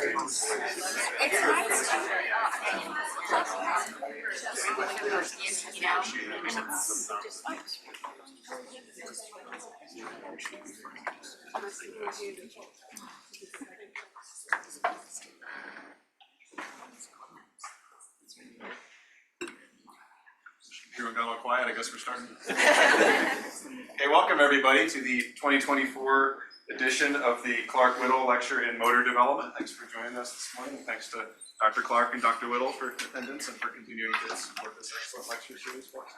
Everyone got a little quiet, I guess we're starting. Hey, welcome everybody to the 2024 edition of the Clark-Whitall Lecture in Motor Development. Thanks for joining us this morning. Thanks to Dr. Clark and Dr. Whitall for attendance and for continuing to support this excellent lecture series for us.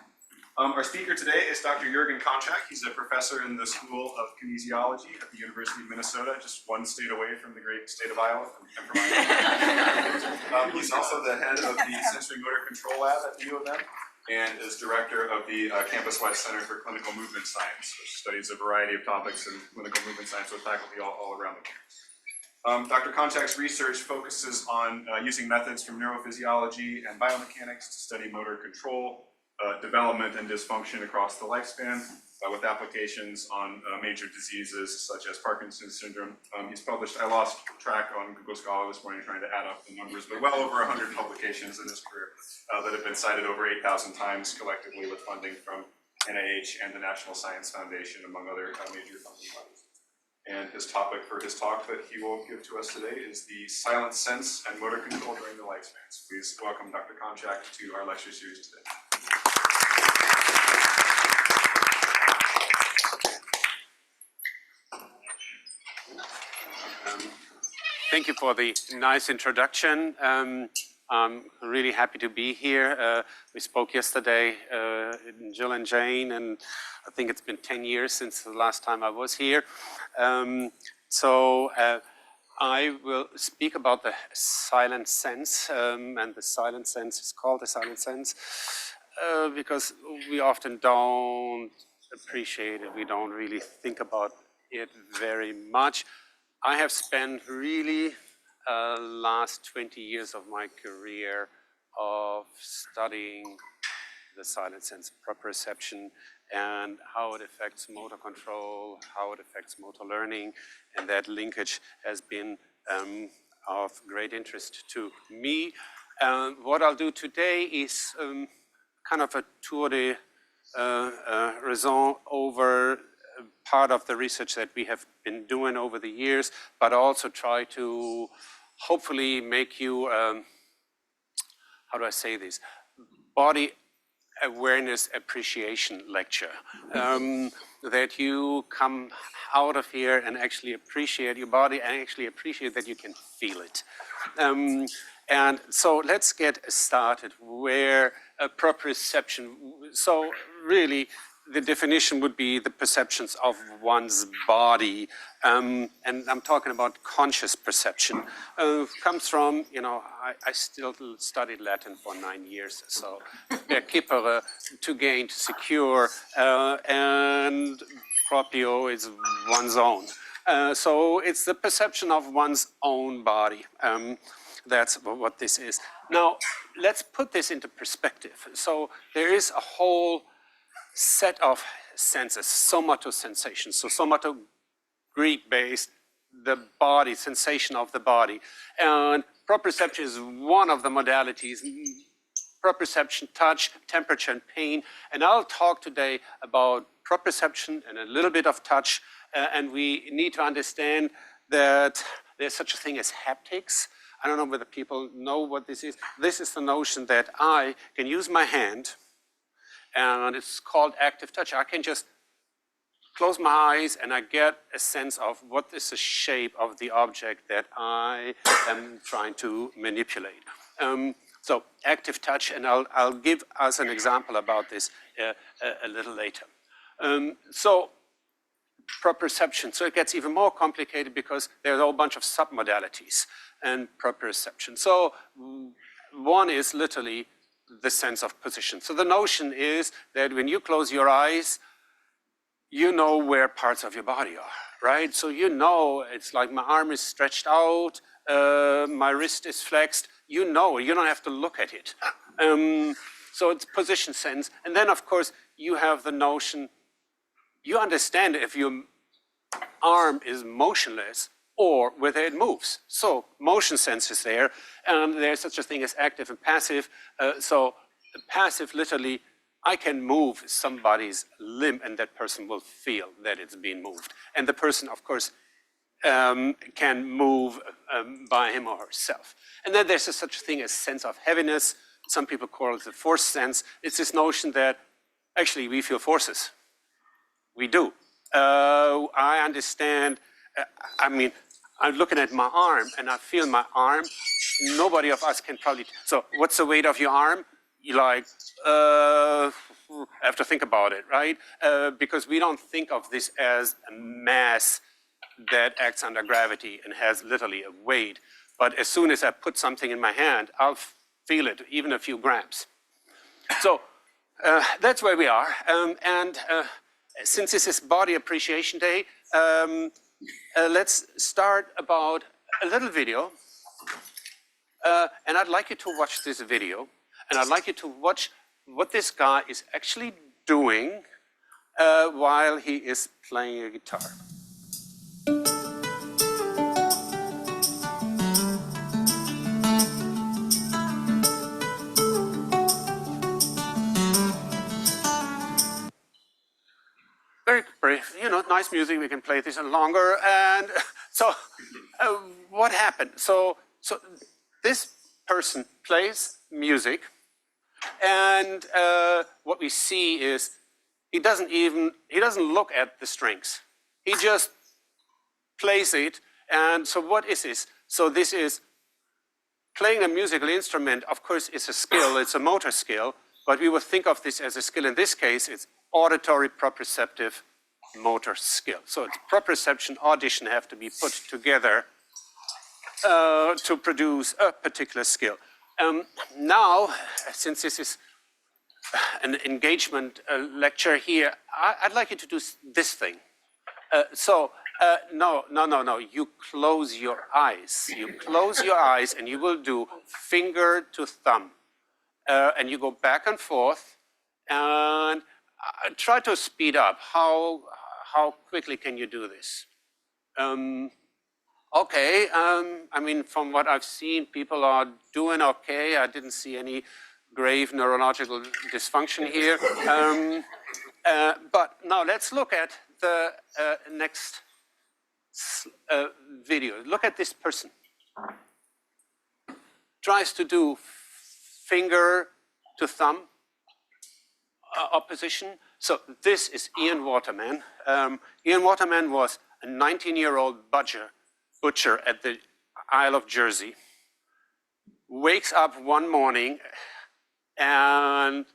Our speaker today is Dr. Konczak. He's a professor in the School of Kinesiology at the University of Minnesota, just one state away from the great state of Iowa. He's also the head of the Sensory Motor Control Lab at the U of M and is director of the campus-wide Center for Clinical Movement Science, which studies a variety of topics in clinical movement science with faculty all around the campus. Dr. Konczak's research focuses on using methods from neurophysiology and biomechanics to study motor control, development and dysfunction across the lifespan, with applications on major diseases such as Parkinson's syndrome. He's published, I lost track on Google Scholar this morning trying to add up the numbers, but well over 100 publications in his career that have been cited over 8,000 times collectively with funding from NIH and the National Science Foundation, among other major funding bodies. And his topic for his talk that he will give to us today is the silent sense and motor control during the lifespans. Please welcome Dr. Konczak to our lecture series today. Thank you for the nice introduction. I'm really happy to be here. We spoke yesterday, Jill and Jane, and I think it's been 10 years since the last time I was here. I will speak about the silent sense, and the silent sense is called the silent sense because we often don't appreciate it. We don't really think about it very much. I have spent really last 20 years of my career of studying the silent sense, proprioception, and how it affects motor control, how it affects motor learning, and that linkage has been of great interest to me. What I'll do today is kind of a tour de raison over part of the research that we have been doing over the years, but also try to hopefully make you, how do I say this, body awareness appreciation lecture, that you come out of here and actually appreciate your body and actually appreciate that you can feel it. And so let's get started where proprioception, so really the definition would be the perceptions of one's body, and I'm talking about conscious perception. Comes from, I still studied Latin for 9 years, so percipere, to gain, to secure, and proprio is one's own. So it's the perception of one's own body. That's what this is. Now, let's put this into perspective. So there is a whole set of senses, somatosensation. So somato, Greek-based, the body, sensation of the body. And proprioception is one of the modalities. Proprioception, touch, temperature, and pain. And I'll talk today about proprioception and a little bit of touch. And we need to understand that there's such a thing as haptics. I don't know whether people know what this is. This is the notion that I can use my hand, and it's called active touch. I can just close my eyes and I get a sense of what is the shape of the object that I am trying to manipulate. So active touch, and I'll give us an example about this a little later. So proprioception, so it gets even more complicated because there's a whole bunch of submodalities and proprioception. So one is literally the sense of position. So the notion is that when you close your eyes, you know where parts of your body are, right? So you know, it's like my arm is stretched out, my wrist is flexed, you know, you don't have to look at it. So it's position sense. And then of course, you have the notion, you understand if your arm is motionless, or whether it moves. So motion sense is there, and there's such a thing as active and passive. So passive, literally, I can move somebody's limb and that person will feel that it's being moved. And the person, of course, can move by him or herself. And then there's such a thing as sense of heaviness. Some people call it the force sense. It's this notion that actually we feel forces. We do. I understand, I mean, I'm looking at my arm and I feel my arm. Nobody of us can probably, so what's the weight of your arm? You like, I have to think about it, right? Because we don't think of this as a mass that acts under gravity and has literally a weight. But as soon as I put something in my hand, I'll feel it, even a few grams. So that's where we are. And since this is Body Appreciation Day, let's start about a little video. And I'd like you to watch this video. And I'd like you to watch what this guy is actually doing while he is playing a guitar. Very brief, you know, nice music, we can play this longer. And so what happened? So this person plays music, and what we see is he doesn't look at the strings. He just plays it. And so what is this? So this is playing a musical instrument. Of course, it's a skill, it's a motor skill, but we would think of this as a skill. In this case, it's auditory, proprioceptive, motor skill. So it's proprioception, audition have to be put together to produce a particular skill. Now, since this is an engagement lecture here, I'd like you to do this thing. No. You close your eyes. You close your eyes and you will do finger to thumb. And you go back and forth and try to speed up. How quickly can you do this? Okay, I mean, from what I've seen, people are doing okay. I didn't see any grave neurological dysfunction here. But now let's look at the next video. Look at this person. Tries to do finger to thumb opposition. So this is Ian Waterman. Ian Waterman was a 19-year-old butcher at the Isle of Jersey. Wakes up one morning and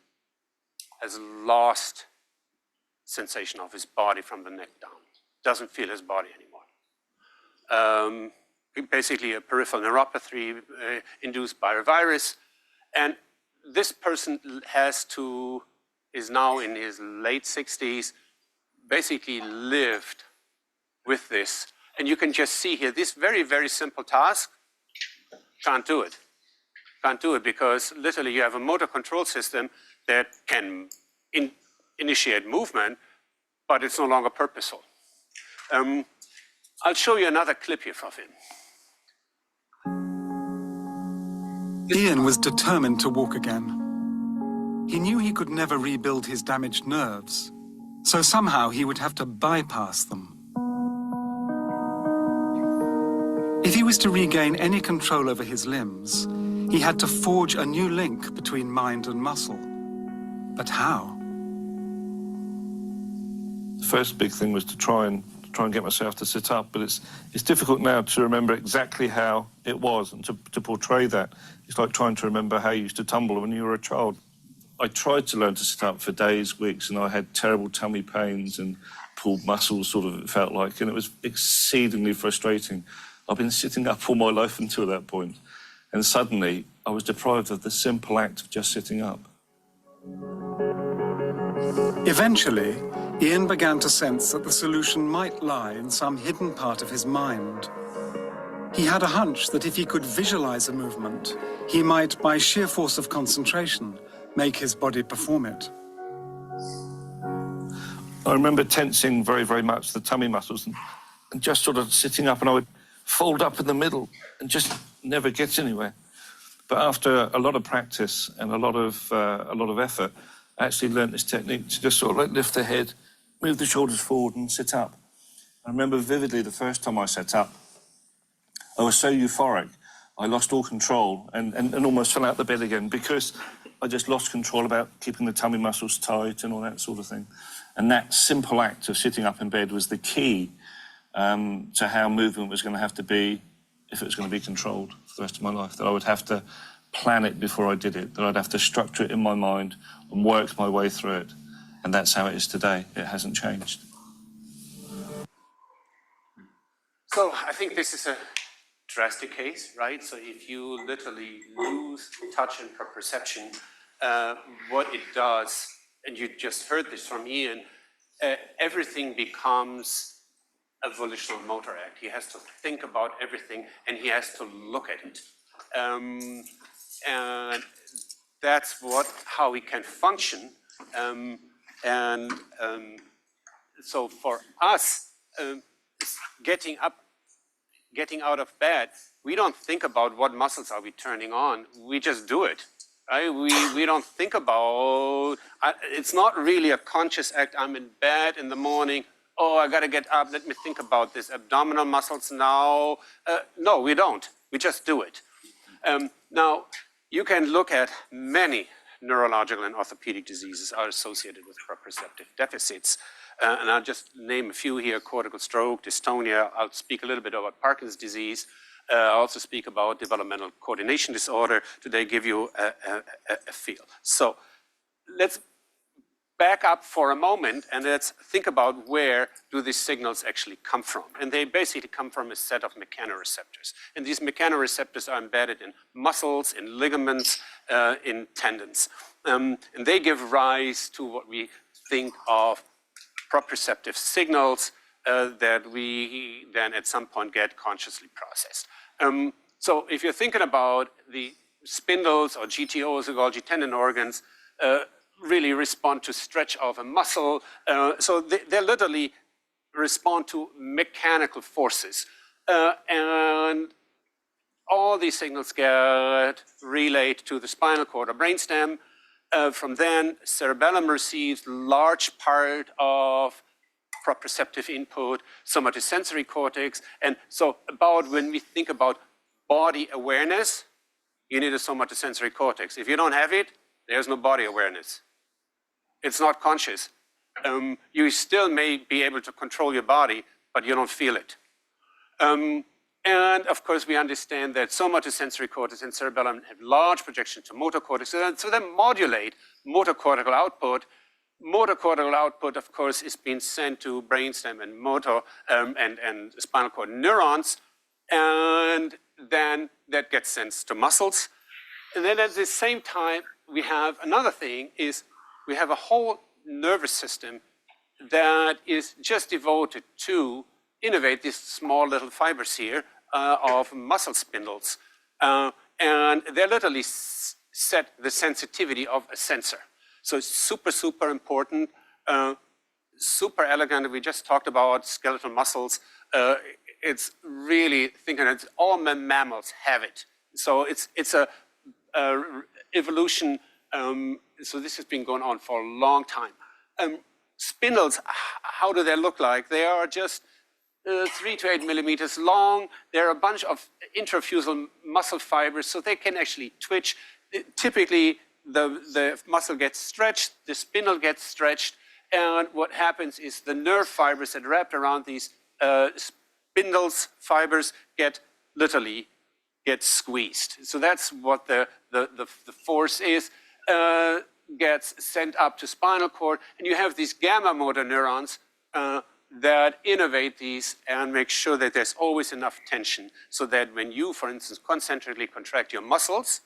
has lost sensation of his body from the neck down. Doesn't feel his body anymore. Basically a peripheral neuropathy induced by a virus. And this person is now in his late 60s, basically lived with this. And you can just see here, this very, very simple task, can't do it. Can't do it because literally you have a motor control system that can initiate movement, but it's no longer purposeful. I'll show you another clip here of him. Ian was determined to walk again. He knew he could never rebuild his damaged nerves, so somehow he would have to bypass them. If he was to regain any control over his limbs, he had to forge a new link between mind and muscle. But how? The first big thing was to try and get myself to sit up, but it's difficult now to remember exactly how it was and to portray that. It's like trying to remember how you used to tumble when you were a child. I tried to learn to sit up for days, weeks, and I had terrible tummy pains and pulled muscles, sort of, it felt like, and it was exceedingly frustrating. I've been sitting up all my life until that point, and suddenly I was deprived of the simple act of just sitting up. Eventually, Ian began to sense that the solution might lie in some hidden part of his mind. He had a hunch that if he could visualize a movement, he might, by sheer force of concentration, make his body perform it. I remember tensing very, very much the tummy muscles and just sort of sitting up, and I would fold up in the middle and just never gets anywhere. But after a lot of practice and a lot of effort, I actually learned this technique to just sort of like lift the head, move the shoulders forward and sit up. I remember vividly the first time I sat up, I was so euphoric, I lost all control and almost fell out the bed again because I just lost control about keeping the tummy muscles tight and all that sort of thing. And that simple act of sitting up in bed was the key to how movement was going to have to be if it was going to be controlled for the rest of my life, that I would have to plan it before I did it, that I'd have to structure it in my mind and work my way through it. And that's how it is today. It hasn't changed. So I think this is a drastic case, right? So if you literally lose touch and proprioception, what it does, and you just heard this from Ian, everything becomes a volitional motor act. He has to think about everything and he has to look at it. And that's how he can function. So for us, getting out of bed, we don't think about what muscles are we turning on. We just do it. Right? We don't think about, it's not really a conscious act. I'm in bed in the morning. Oh, I got to get up. Let me think about this. Abdominal muscles now. No, we don't. We just do it. Now, you can look at many neurological and orthopedic diseases are associated with proprioceptive deficits. And I'll just name a few here: cortical stroke, dystonia. I'll speak a little bit about Parkinson's disease. I'll also speak about developmental coordination disorder. Today, give you a feel. So let's back up for a moment and let's think about where do these signals actually come from. And they basically come from a set of mechanoreceptors. And these mechanoreceptors are embedded in muscles, in ligaments, in tendons. And they give rise to what we think of proprioceptive signals that we then at some point get consciously processed. So if you're thinking about the spindles or GTOs, Golgi tendon organs, really respond to stretch of a muscle. So they literally respond to mechanical forces. And all these signals get relayed to the spinal cord or brainstem. From then, cerebellum receives large part of proprioceptive input, somatosensory cortex. And so when we think about body awareness, you need a somatosensory cortex. If you don't have it, there's no body awareness. It's not conscious. You still may be able to control your body, but you don't feel it. And of course, we understand that somatosensory cortex and cerebellum have large projection to motor cortex, so they modulate motor cortical output. Motor cortical output, of course, is being sent to brainstem and motor and spinal cord neurons, and then that gets sent to muscles. And then at the same time, we have another thing is we have a whole nervous system that is just devoted to innervate these small little fibers here of muscle spindles. And they literally set the sensitivity of a sensor. So it's super, super important, super elegant. We just talked about skeletal muscles. It's really thinking that all mammals have it. So it's a evolution. So this has been going on for a long time. Spindles, how do they look like? They are just 3 to 8 millimeters long. There are a bunch of intrafusal muscle fibers, so they can actually twitch. Typically, the muscle gets stretched, the spindle gets stretched, and what happens is the nerve fibers that are wrapped around these spindles fibers literally get squeezed. So that's what the force is. Gets sent up to spinal cord, and you have these gamma motor neurons that innervate these and make sure that there's always enough tension so that when you, for instance, concentrically contract your muscles,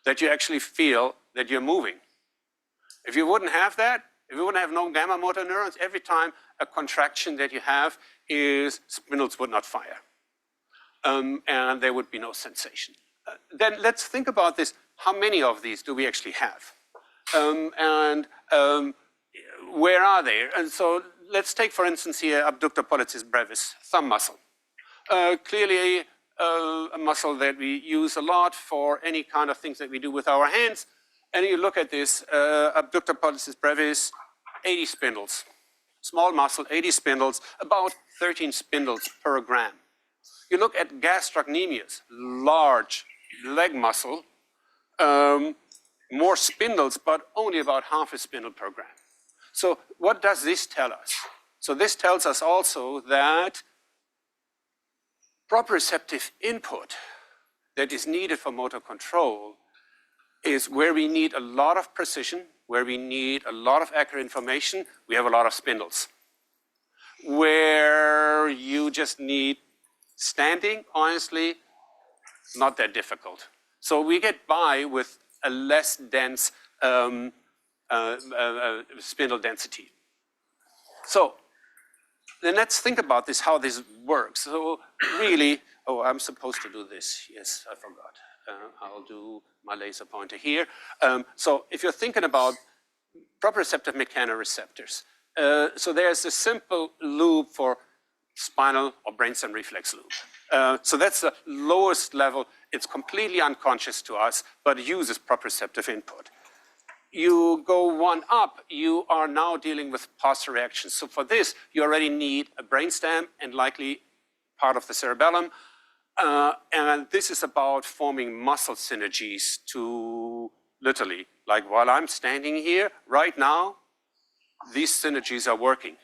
that you actually feel that you're moving. If you wouldn't have that, if you wouldn't have no gamma motor neurons, every time a contraction that you have is spindles would not fire. And there would be no sensation. Then let's think about this. How many of these do we actually have? Where are they? And so let's take, for instance, here abductor pollicis brevis, thumb muscle. Clearly a muscle that we use a lot for any kind of things that we do with our hands. And you look at this, abductor pollicis brevis, 80 spindles. Small muscle, 80 spindles, about 13 spindles per gram. You look at gastrocnemius, large leg muscle, more spindles, but only about half a spindle per gram. So what does this tell us? So this tells us also that proprioceptive input that is needed for motor control is where we need a lot of precision, where we need a lot of accurate information, we have a lot of spindles. Where you just need standing, honestly, not that difficult. So we get by with a less dense spindle density. So then let's think about this, how this works. So really, oh, I'm supposed to do this. Yes, I forgot. I'll do my laser pointer here. So if you're thinking about proprioceptive mechanoreceptors, so there's a simple loop for spinal or brainstem reflex loop. So that's the lowest level. It's completely unconscious to us, but it uses proprioceptive input. You go one up, you are now dealing with pulse reactions. So for this, you already need a brainstem and likely part of the cerebellum. And this is about forming muscle synergies to literally, like while I'm standing here right now, these synergies are working.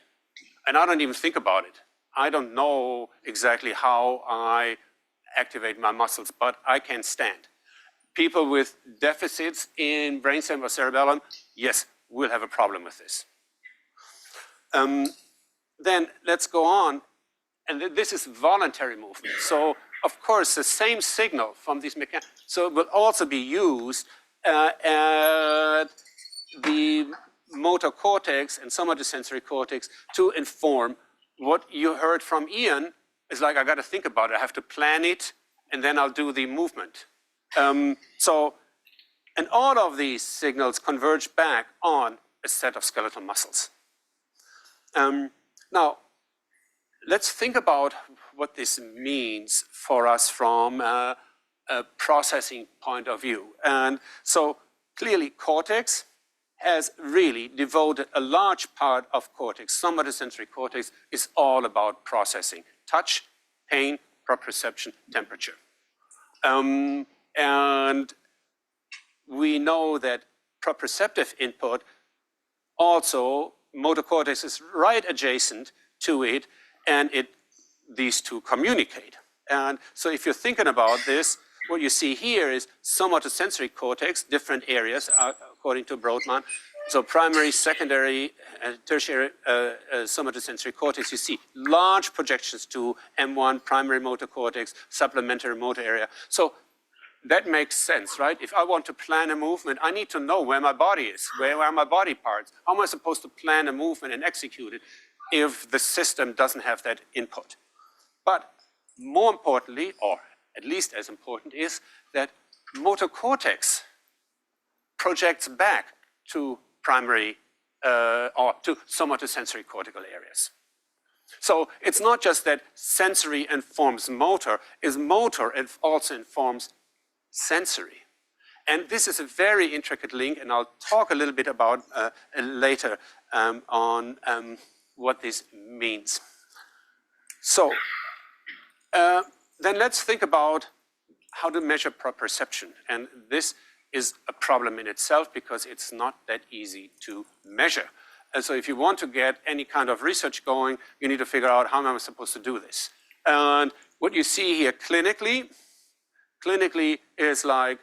And I don't even think about it. I don't know exactly how I activate my muscles, but I can stand. People with deficits in brainstem or cerebellum, yes, will have a problem with this. Then let's go on, and this is voluntary movement. So, of course, the same signal from these mechanics, so it will also be used at the motor cortex and somatosensory cortex to inform what you heard from Ian. Is like, I got to think about it. I have to plan it, and then I'll do the movement. And all of these signals converge back on a set of skeletal muscles. Now, let's think about what this means for us from a processing point of view. And so clearly cortex has really devoted a large part of cortex, somatosensory cortex, is all about processing. Touch, pain, proprioception, temperature. And we know that proprioceptive input also, motor cortex is right adjacent to it, and these two communicate. And so if you're thinking about this, what you see here is somatosensory cortex, different areas according to Brodmann. So primary, secondary, tertiary somatosensory cortex, you see large projections to M1, primary motor cortex, supplementary motor area. So that makes sense, right? If I want to plan a movement, I need to know where my body is, where are my body parts. How am I supposed to plan a movement and execute it if the system doesn't have that input? But more importantly, or at least as important, is that motor cortex projects back to primary or to somatosensory cortical areas. So it's not just that sensory informs motor, is motor and also informs sensory. And this is a very intricate link, and I'll talk a little bit about later on what this means. So then let's think about how to measure proprioception. And this is a problem in itself because it's not that easy to measure. And so if you want to get any kind of research going, you need to figure out how am I supposed to do this. And what you see here clinically is like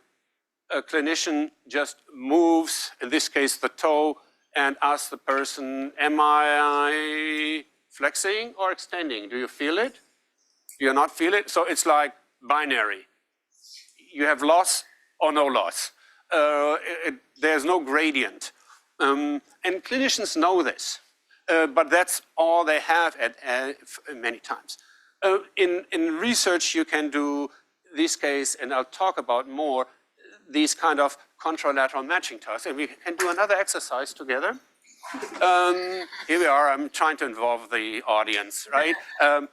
a clinician just moves, in this case the toe, and asks the person, am I flexing or extending? Do you feel it? Do you not feel it? So it's like binary. You have loss or no loss. There's no gradient. And clinicians know this, but that's all they have at many times. In research, you can do this case, and I'll talk about more, these kind of contralateral matching tasks. And we can do another exercise together. Here we are. I'm trying to involve the audience, right?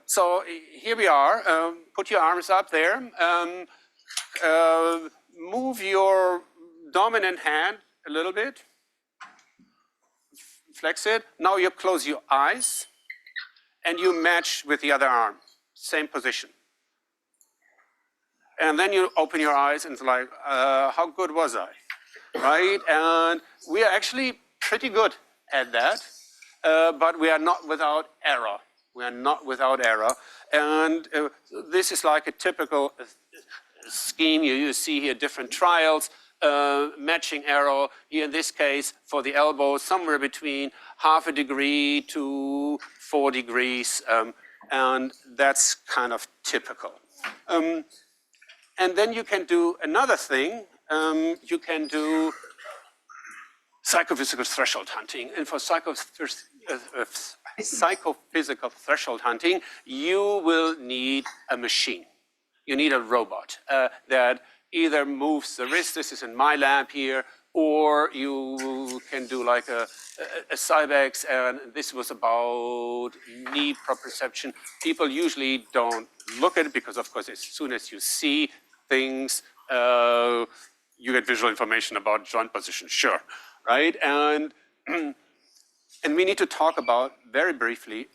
So here we are. Put your arms up there. Move your dominant hand a little bit. Flex it. Now you close your eyes and you match with the other arm. Same position. And then you open your eyes and it's like, how good was I? Right? And we are actually pretty good at that, but we are not without error. We are not without error. And this is like a typical scheme. You see here different trials, matching error. Here in this case, for the elbow, somewhere between ½ degree to 4 degrees. And that's kind of typical. And then you can do another thing. You can do psychophysical threshold hunting. And for psychophysical threshold hunting, you will need a machine. You need a robot that either moves the wrist, this is in my lab here, or you can do like a Cybex, and this was about knee proprioception. People usually don't look at it because, of course, as soon as you see things, you get visual information about joint position, sure, right? And we need to talk about, very briefly,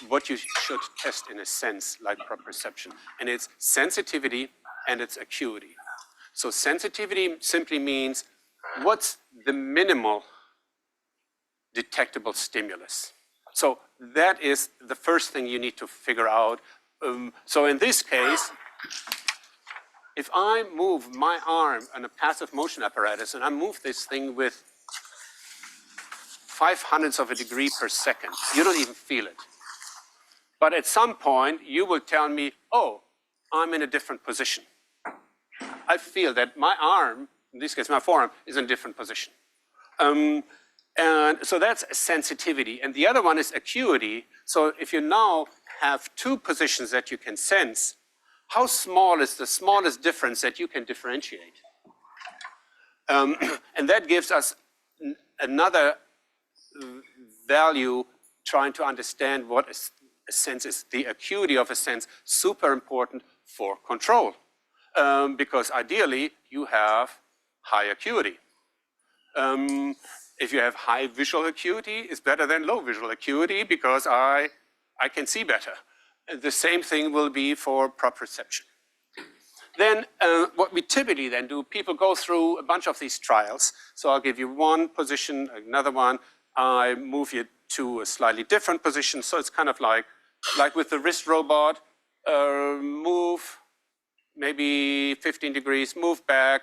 what you should test in a sense like proprioception. And it's sensitivity and it's acuity. So sensitivity simply means what's the minimal detectable stimulus. So that is the first thing you need to figure out. So in this case, if I move my arm on a passive motion apparatus and I move this thing with 0.05 of a degree per second, you don't even feel it. But at some point, you will tell me, oh, I'm in a different position. I feel that my arm, in this case my forearm, is in a different position. And so that's sensitivity. And the other one is acuity. So if you now have two positions that you can sense, how small is the smallest difference that you can differentiate? And that gives us another value trying to understand what a sense is. The acuity of a sense, super important for control. Because ideally, you have high acuity. If you have high visual acuity, it's better than low visual acuity because I can see better. The same thing will be for proprioception. Then what we typically then do, people go through a bunch of these trials. So I'll give you one position, another one. I move you to a slightly different position. So it's kind of like with the wrist robot, move maybe 15 degrees, move back,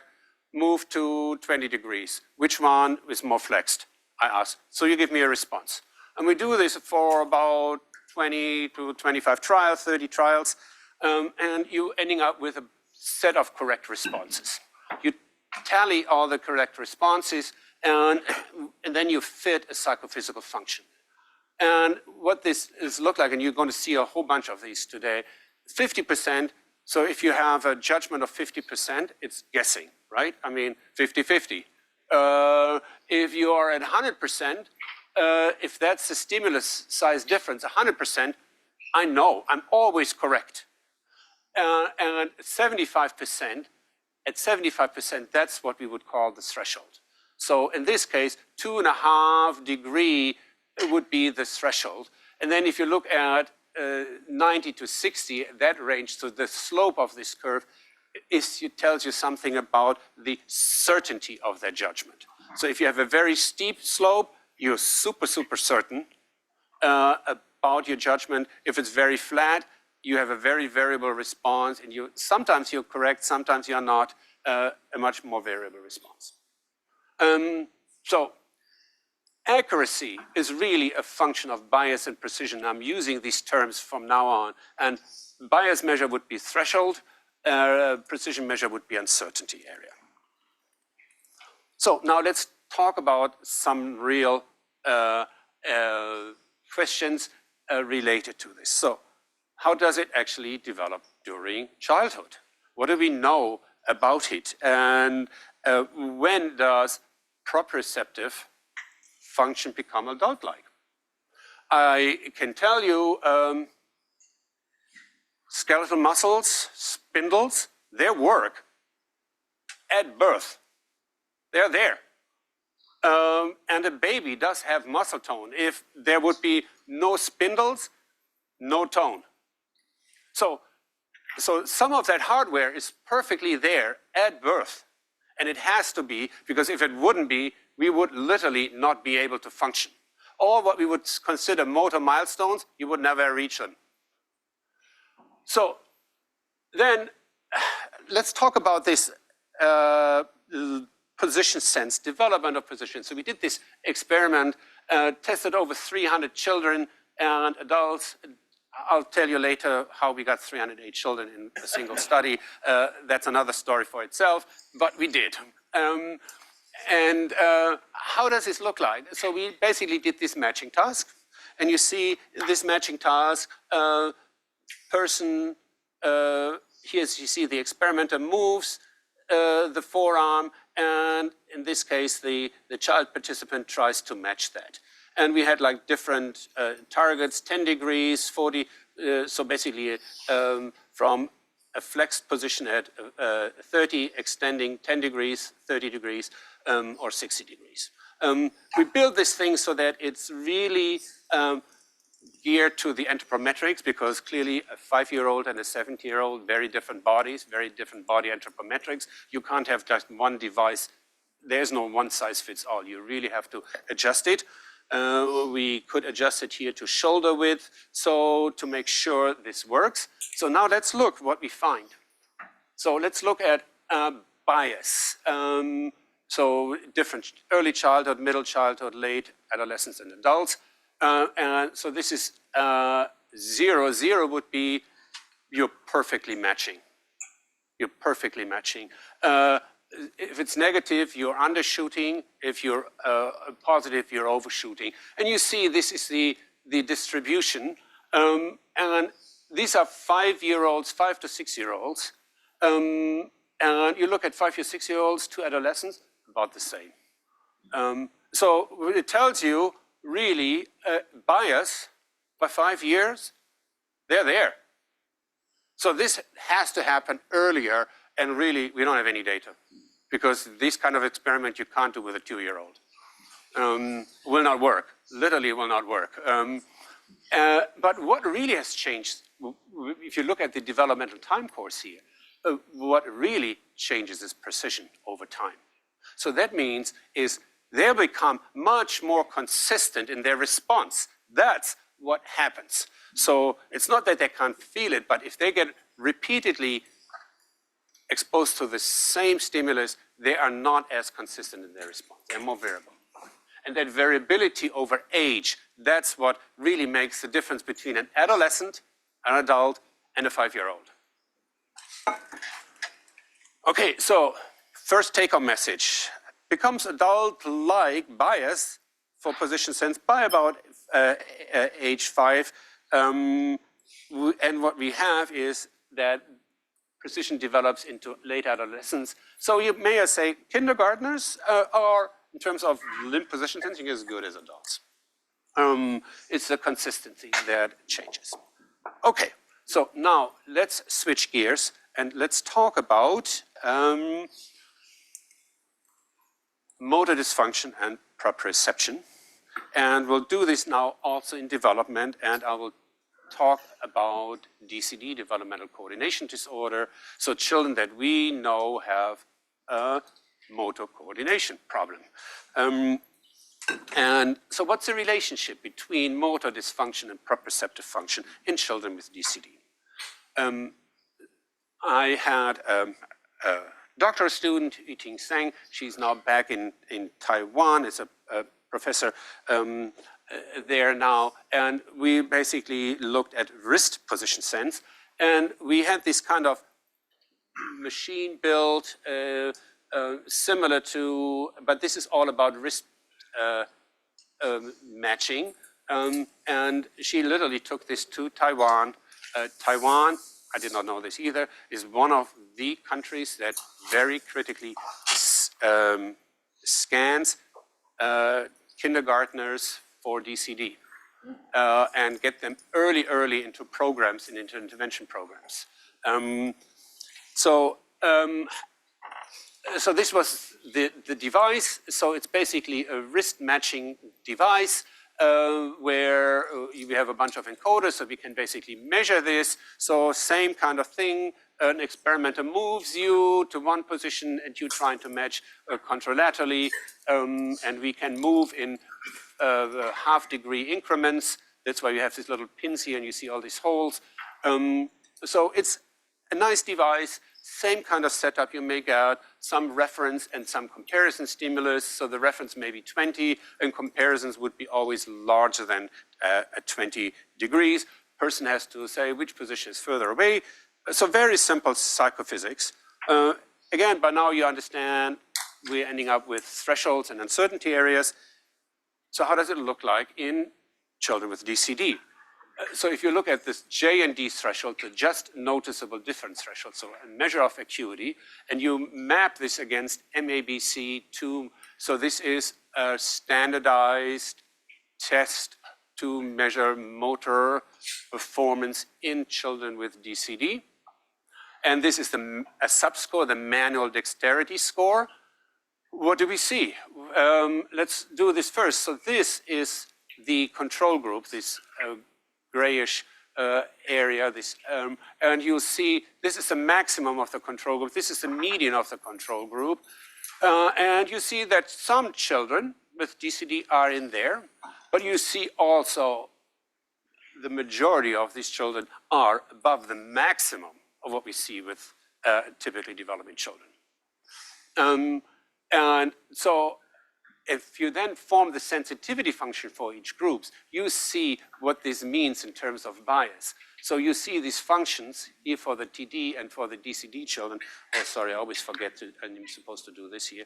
move to 20 degrees. Which one is more flexed? I ask. So you give me a response. And we do this for about 20 to 25 trials, 30 trials, and you're ending up with a set of correct responses. You tally all the correct responses, and then you fit a psychophysical function. And what this is look like, and you're going to see a whole bunch of these today, 50%, so if you have a judgment of 50%, it's guessing, right? I mean, 50-50. If you are at 100%, if that's the stimulus size difference, 100%, I know, I'm always correct. And 75%, at 75%, that's what we would call the threshold. So in this case, 2.5 degree would be the threshold. And then if you look at 90 to 60, that range, so the slope of this curve tells you something about the certainty of their judgment. So if you have a very steep slope, you're super, super certain about your judgment. If it's very flat, you have a very variable response, and sometimes you're correct, sometimes you're not, a much more variable response. So accuracy is really a function of bias and precision. I'm using these terms from now on. And bias measure would be threshold, precision measure would be uncertainty area. So now let's talk about some real questions related to this. So how does it actually develop during childhood? What do we know about it? And when does proprioceptive function become adult-like. I can tell you skeletal muscles, spindles, they work at birth. They're there. And a baby does have muscle tone. If there would be no spindles, no tone. So some of that hardware is perfectly there at birth. And it has to be, because if it wouldn't be, we would literally not be able to function. Or what we would consider motor milestones, you would never reach them. So then let's talk about this position sense, development of position. So we did this experiment, tested over 300 children and adults. I'll tell you later how we got 308 children in a single study. That's another story for itself, but we did. How does this look like? So we basically did this matching task. And you see this matching task, person, here you see the experimenter moves the forearm, and in this case, the child participant tries to match that. And we had like different targets, 10 degrees, 40, so basically from a flexed position at 30, extending 10 degrees, 30 degrees, or 60 degrees. We build this thing so that it's really geared to the anthropometrics, because clearly a 5-year-old and a 70-year-old, very different bodies, very different body anthropometrics. You can't have just one device. There's no one size fits all. You really have to adjust it. We could adjust it here to shoulder width, so to make sure this works. So now let's look what we find. So let's look at bias. So different early childhood, middle childhood, late adolescents and adults. And so this is 0. 0 would be you're perfectly matching. You're perfectly matching. If it's negative, you're undershooting. If you're positive, you're overshooting. And you see this is the distribution. And these are 5-year-olds, 5 to 6-year-olds. And you look at 5 to 6-year-olds, 2 adolescents, about the same. So it tells you really bias by 5 years, they're there. So this has to happen earlier, and really we don't have any data, because this kind of experiment you can't do with a 2-year-old. Will not work, literally will not work. But what really has changed, if you look at the developmental time course here, what really changes is precision over time. So that means is they become much more consistent in their response. That's what happens. So it's not that they can't feel it, but if they get repeatedly exposed to the same stimulus, they are not as consistent in their response. They're more variable. And that variability over age, that's what really makes the difference between an adolescent, an adult, and a 5-year-old. Okay, so first take-home message. Becomes adult-like bias for position sense by about age 5. And what we have is that precision develops into late adolescence. So you may say kindergartners are, in terms of limb position sensing, as good as adults. It's the consistency that changes. Okay, so now let's switch gears and let's talk about motor dysfunction and proprioception. And we'll do this now also in development, and I will talk about DCD, developmental coordination disorder, so children that we know have a motor coordination problem. And so what's the relationship between motor dysfunction and proprioceptive function in children with DCD? I had a doctoral student, Yiting Zhang. She's now back in Taiwan as a professor there now. And we basically looked at wrist position sense. And we had this kind of machine built similar to, but this is all about wrist matching. And she literally took this to Taiwan. Taiwan, I did not know this either, is one of the countries that very critically scans kindergartners for DCD and get them early into programs and into intervention programs. So this was the device. So it's basically a wrist matching device where we have a bunch of encoders, so we can basically measure this. So same kind of thing, an experimenter moves you to one position and you trying to match contralaterally, and we can move in half-degree increments. That's why you have these little pins here and you see all these holes. So it's a nice device, same kind of setup. You make out some reference and some comparison stimulus. So the reference may be 20 and comparisons would be always larger than 20 degrees. Person has to say which position is further away. So very simple psychophysics. Again, by now you understand we're ending up with thresholds and uncertainty areas. So how does it look like in children with DCD? So if you look at this J and D threshold, the just noticeable difference threshold, so a measure of acuity, and you map this against MABC2, so this is a standardized test to measure motor performance in children with DCD. And this is a subscore, the manual dexterity score. What do we see? Let's do this first. So this is the control group, this grayish area, and you'll see this is the maximum of the control group. This is the median of the control group. And you see that some children with DCD are in there, but you see also the majority of these children are above the maximum of what we see with typically developing children. And so if you then form the sensitivity function for each group, you see what this means in terms of bias. So you see these functions here for the TD and for the DCD children. Oh, sorry, I always forget to, I'm supposed to do this here.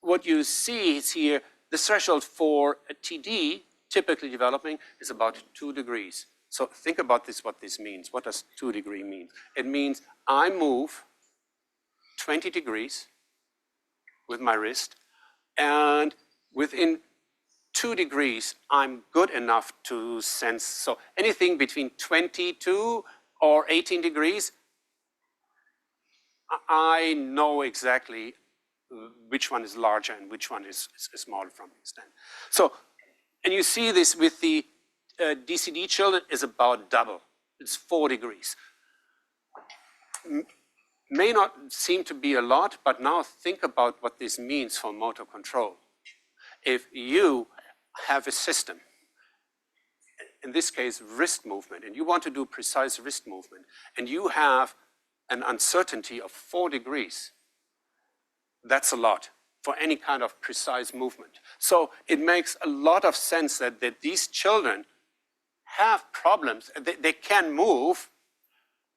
What you see is here, the threshold for a TD, typically developing, is about 2 degrees. So think about this, what this means. What does 2 degree mean? It means I move 20 degrees with my wrist, and within 2 degrees, I'm good enough to sense. So anything between 22 or 18 degrees, I know exactly which one is larger and which one is smaller from the extent. So, and you see this with the DCD children is about double. It's 4 degrees. May not seem to be a lot, but now think about what this means for motor control. If you have a system, in this case wrist movement, and you want to do precise wrist movement, and you have an uncertainty of 4 degrees, that's a lot for any kind of precise movement. So it makes a lot of sense that these children have problems. They can move,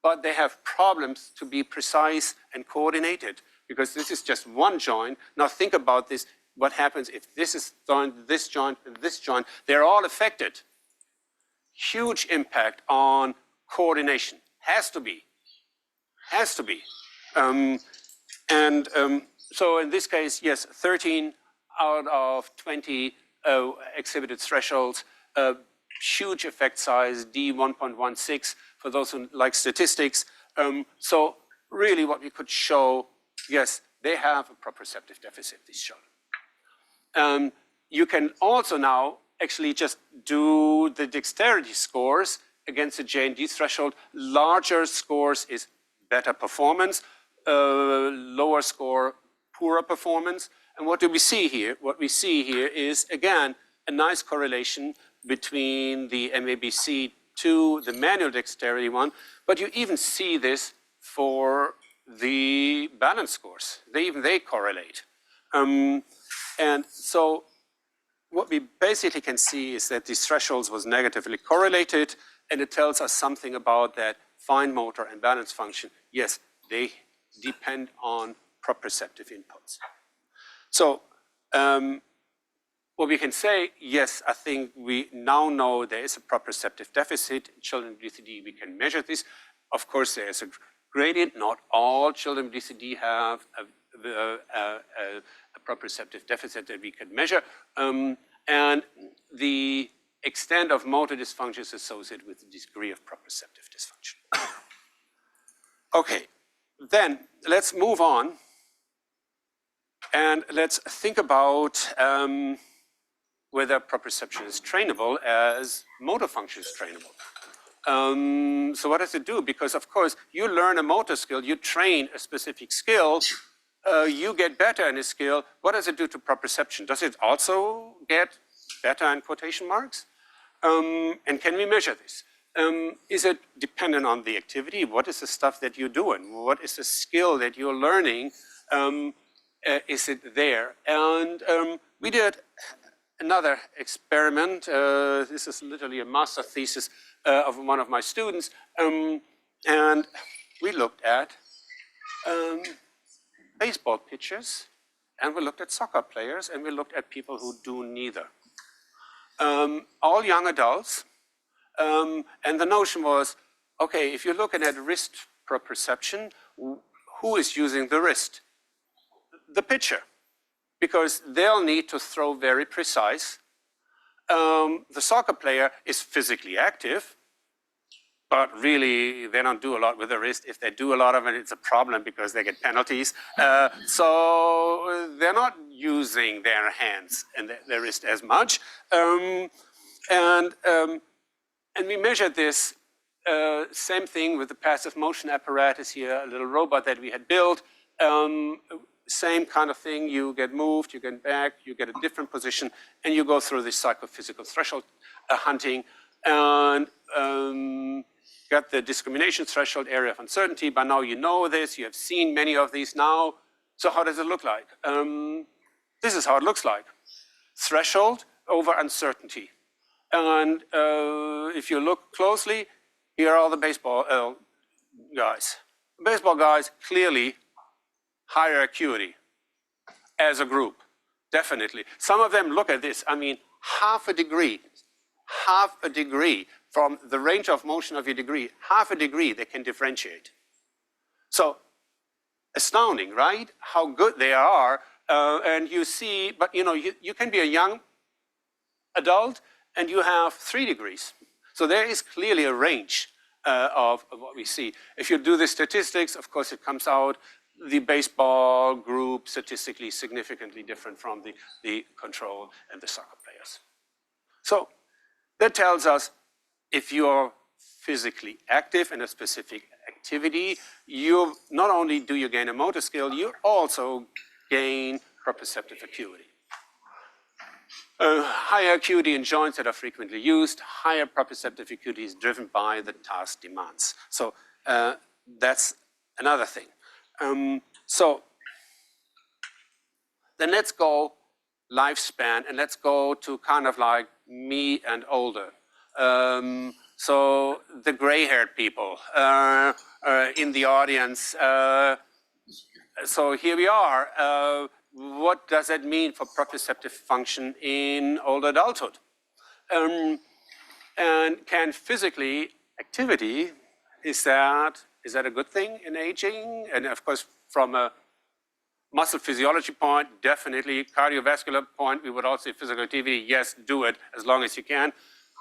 but they have problems to be precise and coordinated because this is just one joint. Now think about this, what happens if this is joint, this joint, and this joint, they're all affected. Huge impact on coordination, has to be. So in this case, yes, 13 out of 20 exhibited thresholds, huge effect size, D 1.16, for those who like statistics. So really what we could show, yes, they have a proprioceptive deficit, these children. You can also now actually just do the dexterity scores against the J and D threshold. Larger scores is better performance, lower score, poorer performance. And what do we see here? What we see here is, again, a nice correlation between the MABC2, the manual dexterity one, but you even see this for the balance scores. They correlate. And so what we basically can see is that these thresholds was negatively correlated, and it tells us something about that fine motor and balance function. Yes, they depend on proprioceptive inputs. So what we can say, yes, I think we now know there is a proprioceptive deficit in children with DCD. We can measure this. Of course, there is a gradient. Not all children with DCD have a a proprioceptive deficit that we can measure. And the extent of motor dysfunction is associated with the degree of proprioceptive dysfunction. Okay, then let's move on and let's think about whether proprioception is trainable as motor function is trainable. So what does it do? Because of course, you learn a motor skill, you train a specific skill, you get better in a skill. What does it do to proprioception? Does it also get better in quotation marks? And can we measure this? Is it dependent on the activity? What is the stuff that you're doing? What is the skill that you're learning? Is it there? And we did another experiment. This is literally a master thesis of one of my students. And we looked at baseball pitchers, and we looked at soccer players, and we looked at people who do neither. All young adults. And the notion was, okay, if you're looking at wrist proprioception, who is using the wrist? The pitcher, because they'll need to throw very precise. The soccer player is physically active, but really they don't do a lot with the wrist. If they do a lot of it, it's a problem because they get penalties. So they're not using their hands and their wrist as much. And we measured this same thing with the passive motion apparatus here, a little robot that we had built. Same kind of thing, you get moved, you get back, you get a different position, and you go through this psychophysical threshold hunting, and got the discrimination threshold area of uncertainty. By now you know this, you have seen many of these now. So how does it look like? This is how it looks like. Threshold over uncertainty. And if you look closely, here are all the baseball guys. Baseball guys, clearly higher acuity as a group, definitely. Some of them, look at this, I mean, half a degree from the range of motion of your degree, half a degree they can differentiate. So, astounding, right? How good they are. And you see, but you know, you can be a young adult and you have 3 degrees. So there is clearly a range of what we see. If you do the statistics, of course it comes out, the baseball group statistically significantly different from the control and the soccer players. So that tells us if you're physically active in a specific activity, you not only do you gain a motor skill, you also gain proprioceptive acuity. Higher acuity in joints that are frequently used, higher proprioceptive acuity is driven by the task demands. So that's another thing. So then let's go lifespan, and let's go to kind of like me and older. So the gray-haired people in the audience. So here we are. What does that mean for proprioceptive function in older adulthood? And can physically activity, is that a good thing in aging? And of course, from a muscle physiology point, definitely. Cardiovascular point, we would also say physical activity, yes, do it as long as you can.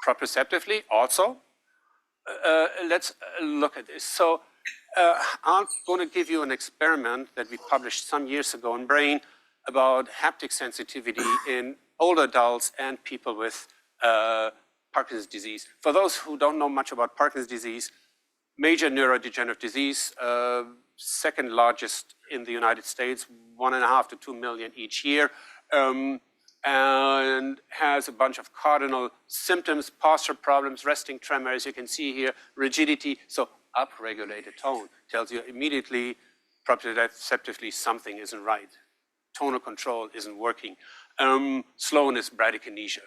Proprioceptively, also. Let's look at this. So I'm going to give you an experiment that we published some years ago in Brain about haptic sensitivity in older adults and people with Parkinson's disease. For those who don't know much about Parkinson's disease, major neurodegenerative disease, second largest in the United States, 1.5 to 2 million each year, and has a bunch of cardinal symptoms, posture problems, resting tremor, as you can see here, rigidity. So upregulated tone tells you immediately, proprioceptively, something isn't right. Tonal control isn't working. Slowness, bradykinesia.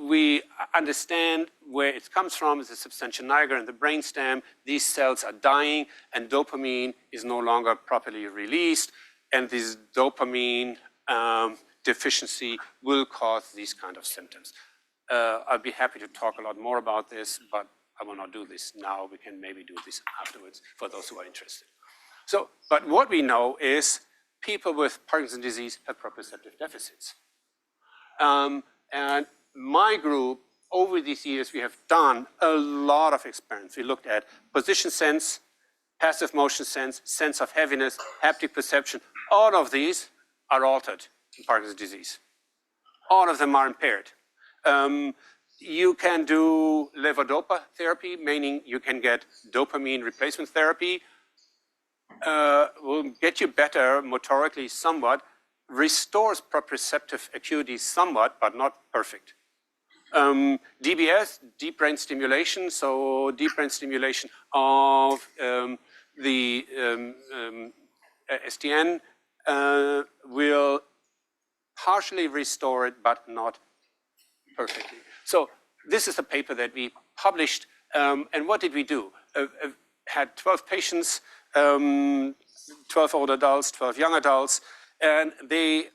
We understand where it comes from. It's a substantia nigra in the brainstem. These cells are dying, and dopamine is no longer properly released, and this dopamine deficiency will cause these kind of symptoms. I'll be happy to talk a lot more about this, but I will not do this now. We can maybe do this afterwards for those who are interested. So, but what we know is people with Parkinson's disease have proprioceptive deficits. And my group, over these years, we have done a lot of experiments. We looked at position sense, passive motion sense, sense of heaviness, haptic perception. All of these are altered in Parkinson's disease. All of them are impaired. You can do levodopa therapy, meaning you can get dopamine replacement therapy. Will get you better motorically somewhat, restores proprioceptive acuity somewhat, but not perfect. DBS, deep brain stimulation, so deep brain stimulation of the STN will partially restore it, but not perfectly. So this is a paper that we published, and what did we do? Had 12 patients, 12 old adults, 12 young adults, and they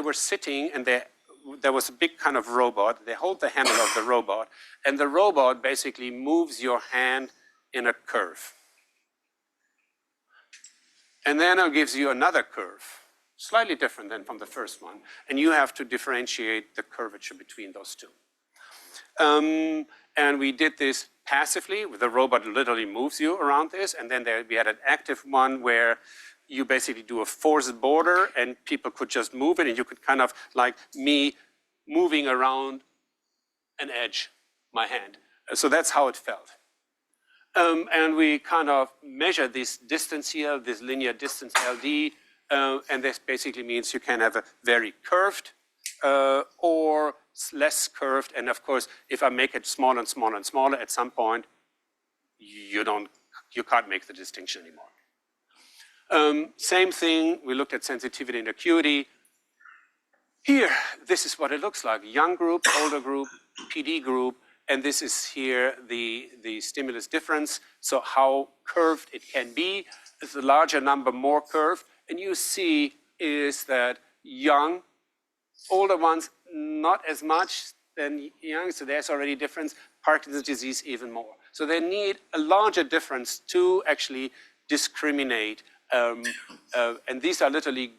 were sitting, and there was a big kind of robot. They hold the handle of the robot, and the robot basically moves your hand in a curve. And then it gives you another curve, slightly different than from the first one, and you have to differentiate the curvature between those two. And we did this passively, where the robot literally moves you around this, and then we had an active one where you basically do a forced border, and people could just move it, and you could kind of, like me, moving around an edge, my hand. So that's how it felt. And we kind of measure this distance here, this linear distance LD, and this basically means you can have a very curved or less curved. And of course, if I make it smaller and smaller and smaller, at some point, you can't make the distinction anymore. Same thing, we looked at sensitivity and acuity. Here, this is what it looks like. Young group, older group, PD group, and this is here the stimulus difference. So how curved it can be. It's a larger number, more curved. And you see is that young, older ones, not as much than young, so there's already a difference. Parkinson's disease even more. So they need a larger difference to actually discriminate. And these are literally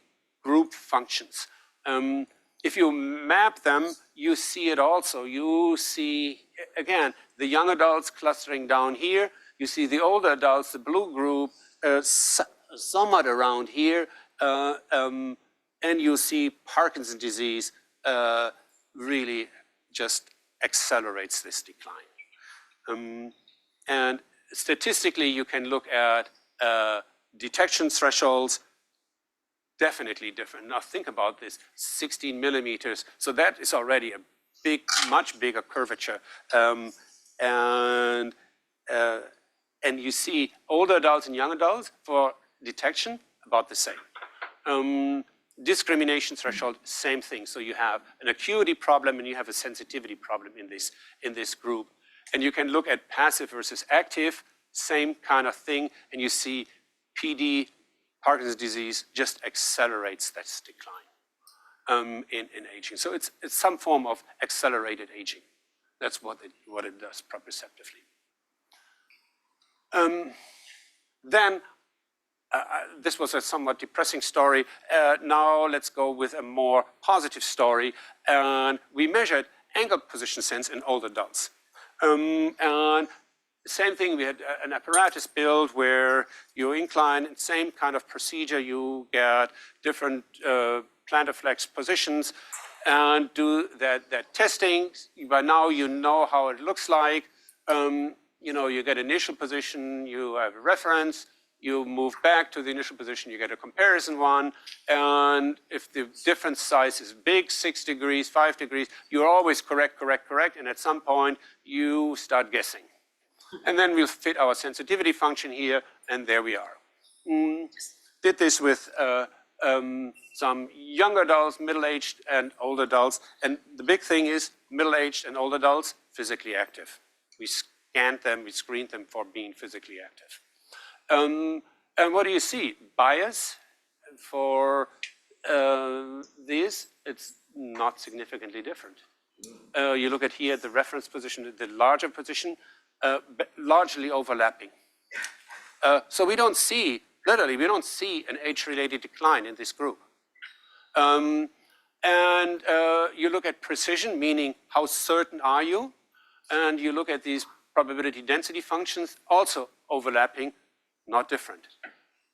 group functions. If you map them, you see it also. You see, again, the young adults clustering down here. You see the older adults, the blue group, somewhat around here. And you see Parkinson's disease really just accelerates this decline. And statistically, you can look at detection thresholds, definitely different. Now think about this, 16 millimeters. So that is already a big, much bigger curvature. And you see older adults and young adults for detection, about the same. Discrimination threshold, same thing. So you have an acuity problem and you have a sensitivity problem in this group. And you can look at passive versus active, same kind of thing. And you see PD, Parkinson's disease, just accelerates this decline in aging. So it's some form of accelerated aging. That's what it does proprioceptively. Then, this was a somewhat depressing story. Now let's go with a more positive story. And we measured angle position sense in older adults. And same thing, we had an apparatus built where you incline, same kind of procedure, you get different plantar flex positions and do that testing. By now you know how it looks like. You know, you get initial position, you have a reference, you move back to the initial position, you get a comparison one, and if the difference size is big, 6 degrees, 5 degrees, you're always correct, and at some point you start guessing. And then we'll fit our sensitivity function here, and there we are. Did this with some young adults, middle-aged and older adults, and the big thing is middle-aged and older adults, physically active. We scanned them, we screened them for being physically active. And what do you see? Bias for this, it's not significantly different. You look at here, the reference position, the larger position, largely overlapping. So we don't see literally, we don't see an age-related decline in this group. You look at precision, meaning how certain are you, and you look at these probability density functions, also overlapping, not different.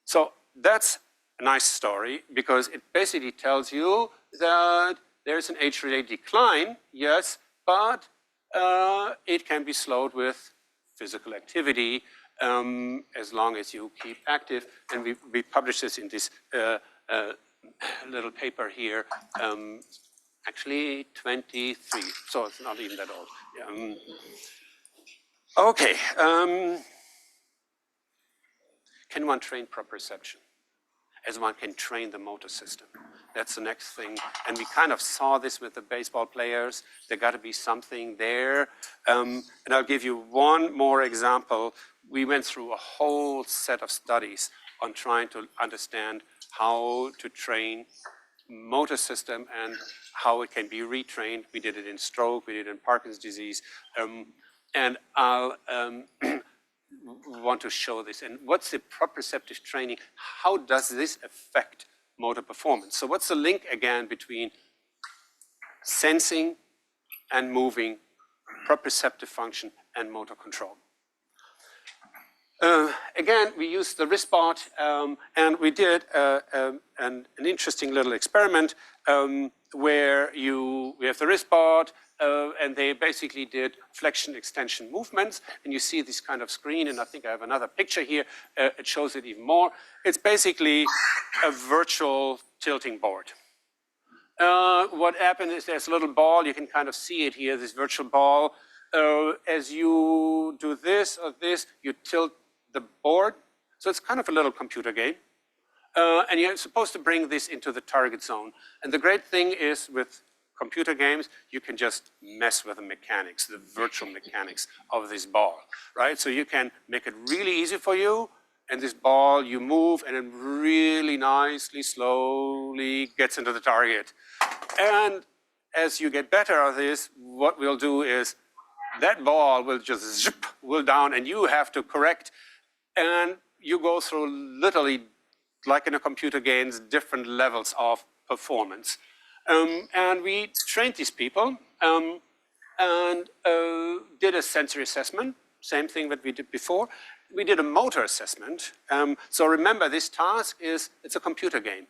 So that's a nice story because it basically tells you that there's an age-related decline, yes, but it can be slowed with physical activity as long as you keep active. And we published this in this little paper here, actually 23, so it's not even that old. Yeah. Okay. Can one train proprioception as one can train the motor system? That's the next thing. And we kind of saw this with the baseball players. There got to be something there. And I'll give you one more example. We went through a whole set of studies on trying to understand how to train motor system and how it can be retrained. We did it in stroke, we did it in Parkinson's disease. And I'll want to show this. And what's the proprioceptive training? How does this affect motor performance? So what's the link again between sensing and moving, proprioceptive function and motor control? Again, we used the wristband and we did an interesting little experiment where we have the wristband and they basically did flexion extension movements, and you see this kind of screen, and I think I have another picture here, it shows it even more. It's basically a virtual tilting board. What happened is there's a little ball, you can kind of see it here, this virtual ball. As you do this or this, you tilt the board. So it's kind of a little computer game. And you're supposed to bring this into the target zone. And the great thing is with computer games, you can just mess with the mechanics, the virtual mechanics of this ball, right? So you can make it really easy for you, and this ball, you move, and it really nicely, slowly gets into the target. And as you get better at this, what we'll do is that ball will just zip, will down, and you have to correct. And you go through literally, like in a computer games, different levels of performance. And we trained these people and did a sensory assessment, same thing that we did before. We did a motor assessment. So remember, this task it's a computer game.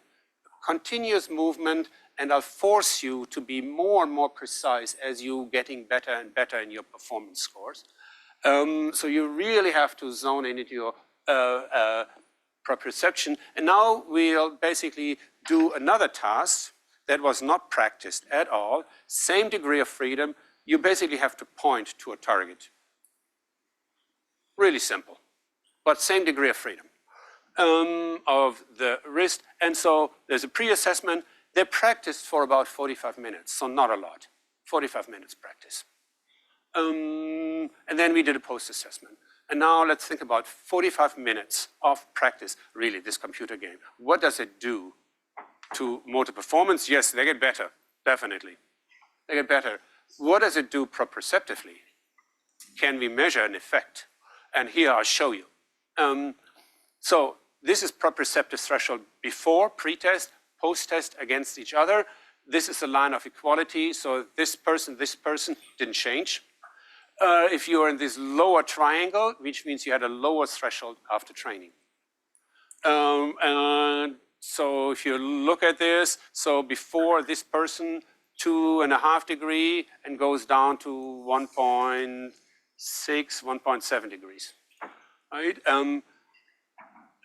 Continuous movement, and I'll force you to be more and more precise as you're getting better and better in your performance scores. So you really have to zone in into your proprioception. And now we'll basically do another task that was not practiced at all, same degree of freedom. You basically have to point to a target. Really simple, but same degree of freedom of the wrist. And so there's a pre-assessment. They practiced for about 45 minutes, so not a lot, 45 minutes practice. And then we did a post-assessment. And now let's think about 45 minutes of practice, really, this computer game. What does it do to motor performance? Yes, they get better, definitely. They get better. What does it do proprioceptively? Can we measure an effect? And here I'll show you. So this is proprioceptive threshold before, pre-test, post-test against each other. This is a line of equality, so this person didn't change. If you're in this lower triangle, which means you had a lower threshold after training. And so if you look at this, so before this person, 2.5 degrees and goes down to 1.6, 1.7 degrees, right?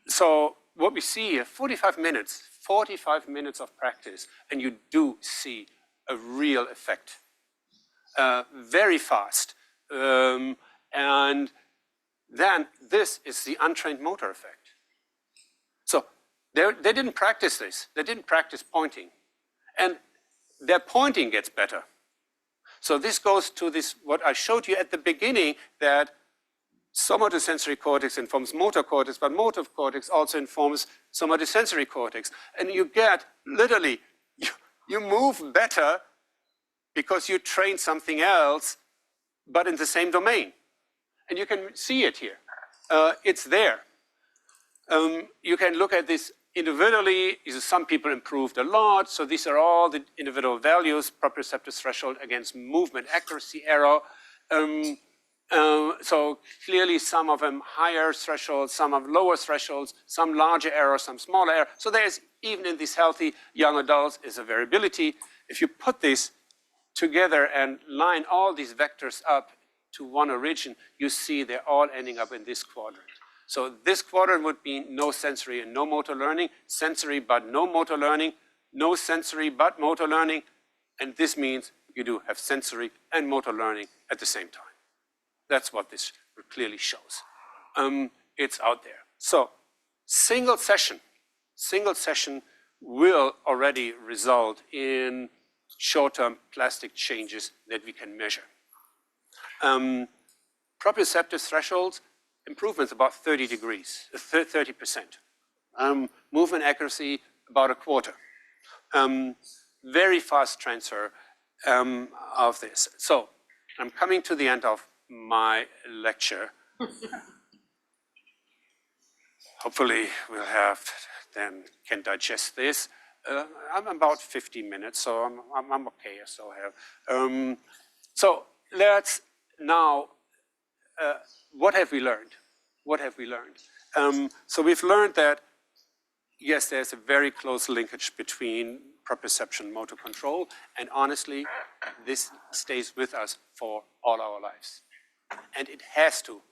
So what we see here, 45 minutes of practice, and you do see a real effect, very fast. And then this is the untrained motor effect. So they didn't practice this. They didn't practice pointing. And their pointing gets better. So this goes to this, what I showed you at the beginning, that somatosensory cortex informs motor cortex, but motor cortex also informs somatosensory cortex. And you get, literally, you move better because you train something else, but in the same domain. And you can see it here. It's there. You can look at this individually. Some people improved a lot, so these are all the individual values, proprioceptive threshold against movement accuracy error. So clearly some of them higher thresholds, some have lower thresholds, some larger error, some smaller error. So there's, even in these healthy young adults, is a variability. If you put this together and line all these vectors up to one origin, you see they're all ending up in this quadrant. So this quadrant would be no sensory and no motor learning, sensory but no motor learning, no sensory but motor learning, and this means you do have sensory and motor learning at the same time. That's what this clearly shows. It's out there. So single session will already result in short-term plastic changes that we can measure. Proprioceptive thresholds, improvements about 30 degrees, 30%. Movement accuracy, about a quarter. Very fast transfer of this. So I'm coming to the end of my lecture. Hopefully we'll have, then can digest this. I'm about 50 minutes, so I'm okay, so I have. So let's now, what have we learned? What have we learned? So we've learned that, yes, there's a very close linkage between proprioception and motor control, and honestly, this stays with us for all our lives. And it has to.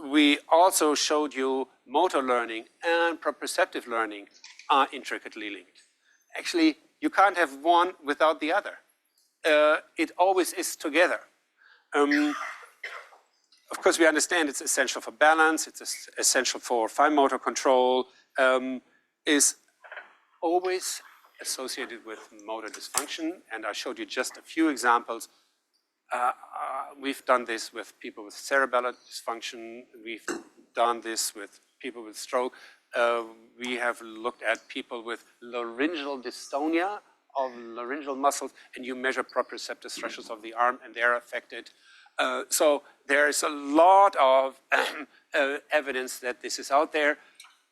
We also showed you motor learning and proprioceptive learning are intricately linked. Actually, you can't have one without the other. It always is together. Of course, we understand it's essential for balance, it's essential for fine motor control, is always associated with motor dysfunction, and I showed you just a few examples. We've done this with people with cerebral dysfunction, we've done this with people with stroke, we have looked at people with laryngeal dystonia of laryngeal muscles, and you measure proprioceptive thresholds of the arm and they're affected. So there's a lot of evidence that this is out there.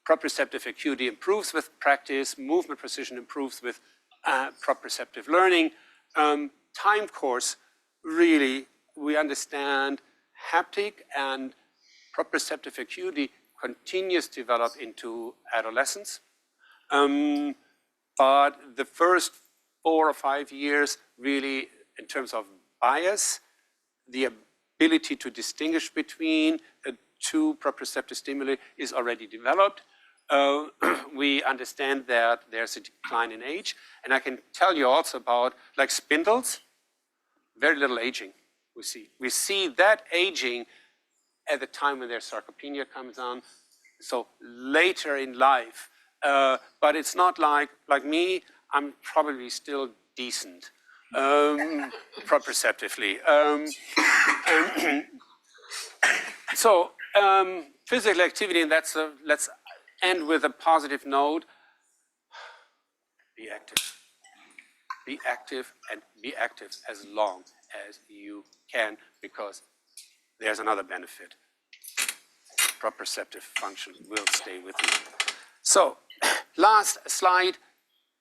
Proprioceptive acuity improves with practice, movement precision improves with proprioceptive learning. Time course, really, we understand haptic and proprioceptive acuity continues to develop into adolescence. But the first 4 or 5 years, really, in terms of bias, the ability to distinguish between two proprioceptive stimuli is already developed. We understand that there's a decline in age, and I can tell you also about, like spindles, very little aging we see. We see that aging at the time when their sarcopenia comes on, so later in life. But it's not like me, I'm probably still decent proprioceptively. So physical activity, and that's let's end with a positive note. Be active. Be active, and be active as long as you can, because there's another benefit. Proprioceptive function will stay with you. So last slide,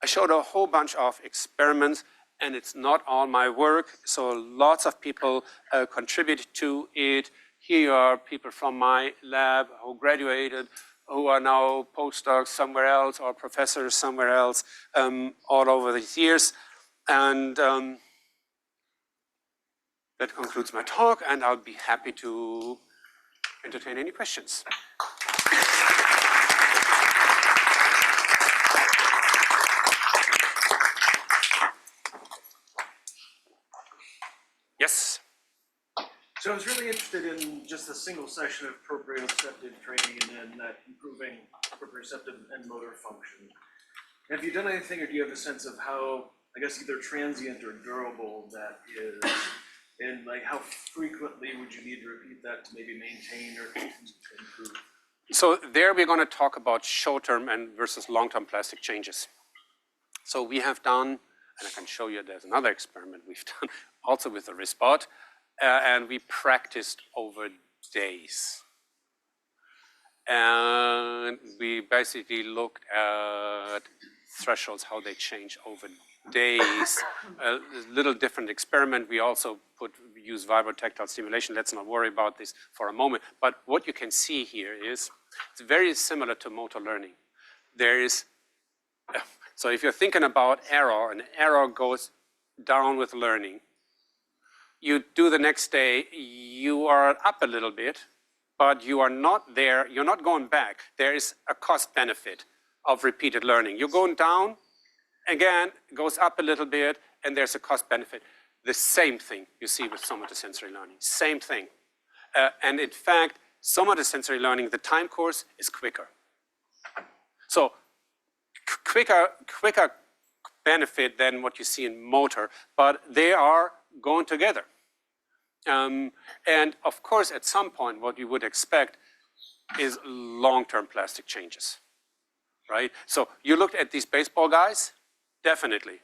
I showed a whole bunch of experiments, and it's not all my work, so lots of people contributed to it. Here are people from my lab who graduated, who are now postdocs somewhere else or professors somewhere else, all over these years. And that concludes my talk, and I'll be happy to entertain any questions. Yes? So I was really interested in just a single session of proprioceptive training and then that improving proprioceptive and motor function. Have you done anything, or do you have a sense of how, I guess, either transient or durable that is? And like how frequently would you need to repeat that to maybe maintain or improve? So there we're going to talk about short-term and versus long-term plastic changes. So we have done, and I can show you there's another experiment we've done also with the wrist pod, and we practiced over days. And and we basically looked at thresholds, how they change over days. A little different experiment. We also use vibrotactile stimulation. Let's not worry about this for a moment. But what you can see here is it's very similar to motor learning. There is, so if you're thinking about error, and error goes down with learning. You do the next day, you are up a little bit, but you are not there, you're not going back. There is a cost benefit of repeated learning. You're going down, again, it goes up a little bit, and there's a cost benefit. The same thing you see with somatosensory learning, same thing. And in fact, somatosensory learning, the time course is quicker. So quicker benefit than what you see in motor, but they are going together. And of course, at some point, what you would expect is long-term plastic changes, right? So you looked at these baseball guys, definitely.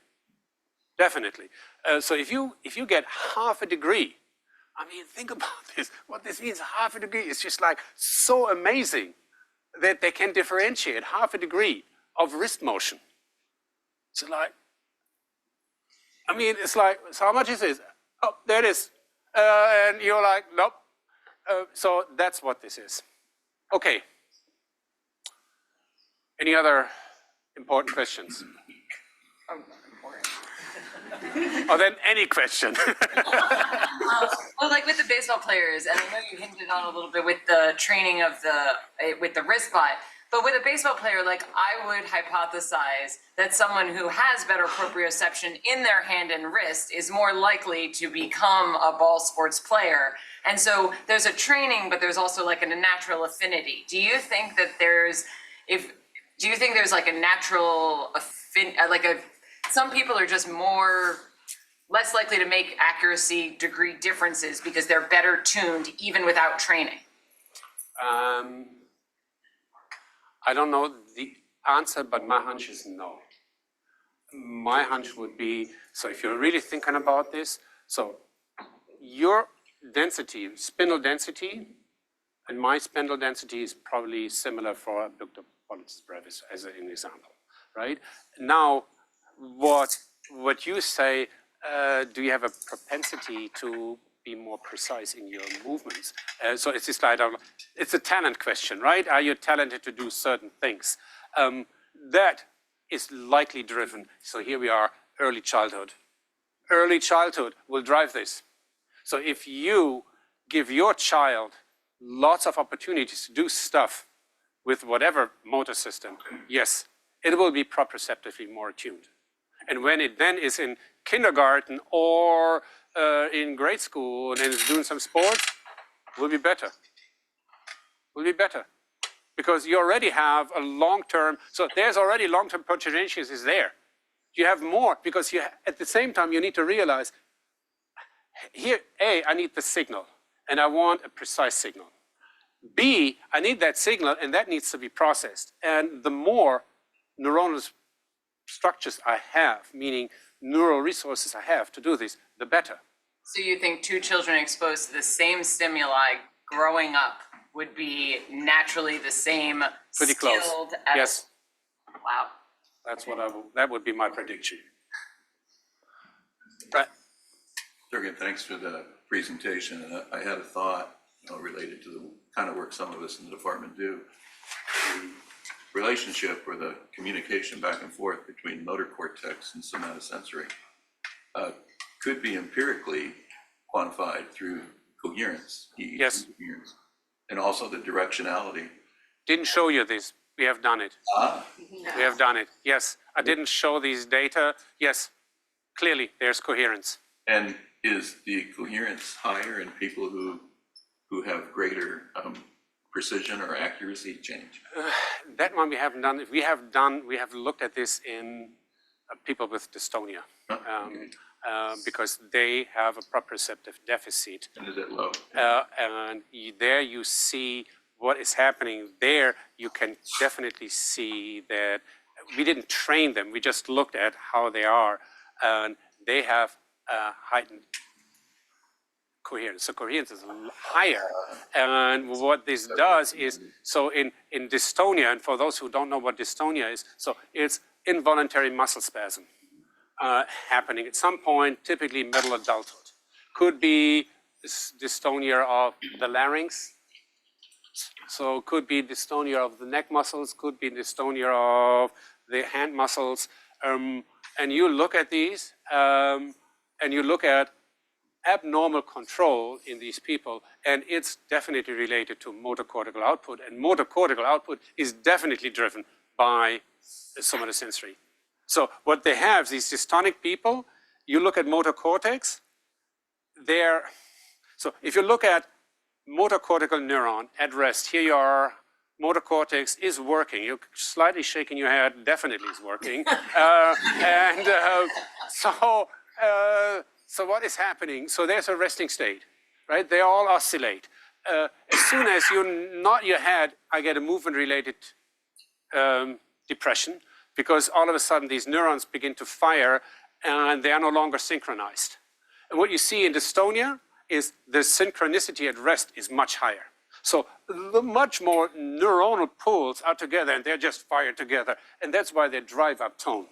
So if you get half a degree, I mean, think about this. What this means, half a degree, is just like so amazing that they can differentiate half a degree of wrist motion. So like, I mean, it's like, so how much is this? Oh, there it is. And you're like, nope. So that's what this is. Okay. Any other important questions? Or then any question. Well, like with the baseball players, and I know you hinted on a little bit with the training of with the wrist bot, but with a baseball player, like I would hypothesize that someone who has better proprioception in their hand and wrist is more likely to become a ball sports player. And so there's a training, but there's also like a natural affinity. Do you think that there's like a natural some people are just less likely to make accuracy degree differences because they're better tuned even without training? I don't know the answer, but my hunch is no. My hunch would be, so if you're really thinking about this, so your density, spindle density, and my spindle density is probably similar for abductor pollicis brevis as an example, right? Now, what you say, do you have a propensity to be more precise in your movements? So it's just like, it's a talent question, right? Are you talented to do certain things? That is likely driven. So here we are, early childhood. Early childhood will drive this. So if you give your child lots of opportunities to do stuff with whatever motor system, yes, it will be proprioceptively more attuned. And when it then is in kindergarten or in grade school and is doing some sports, will be better. Will be better. Because you already have a long-term, so there's already long-term potentiation is there. You have more, because at the same time you need to realize, here, A, I need the signal, and I want a precise signal. B, I need that signal, and that needs to be processed. And the more neuronal structures I have, meaning neural resources I have to do this, the better. So you think two children exposed to the same stimuli growing up would be naturally the same Pretty close. skilled as... Yes. Wow. That's what that would be my prediction. Right. Jürgen, thanks for the presentation. And I had a thought related to the kind of work some of us in the department do. The relationship or the communication back and forth between motor cortex and somatosensory could be empirically quantified through coherence, EEG Yes. coherence, and also the directionality. Didn't show you this. We have done it. We have done it. Yes. I didn't show these data. Yes. Clearly, there's coherence. And is the coherence higher in people who have greater precision or accuracy change? That one we haven't done. We have looked at this in people with dystonia. Because they have a proprioceptive deficit. And is it low? And there you see what is happening. There you can definitely see that we didn't train them. We just looked at how they are. And they have heightened coherence. So coherence is higher. And what this does is, so in dystonia, and for those who don't know what dystonia is, so it's involuntary muscle spasm happening at some point, typically middle adulthood. Could be dystonia of the larynx. So could be dystonia of the neck muscles, could be dystonia of the hand muscles. And you look at these, and you look at abnormal control in these people, and it's definitely related to motor cortical output, and motor cortical output is definitely driven by somatosensory. So what they have, these dystonic people, you look at motor cortex, so if you look at motor cortical neuron at rest, here you are, motor cortex is working. You're slightly shaking your head, definitely is working. So what is happening? So there's a resting state, right? They all oscillate. As soon as you nod your head, I get a movement-related depression, because all of a sudden these neurons begin to fire and they are no longer synchronized. And what you see in dystonia is the synchronicity at rest is much higher. So the much more neuronal pools are together and they're just fired together. And that's why they drive up tone.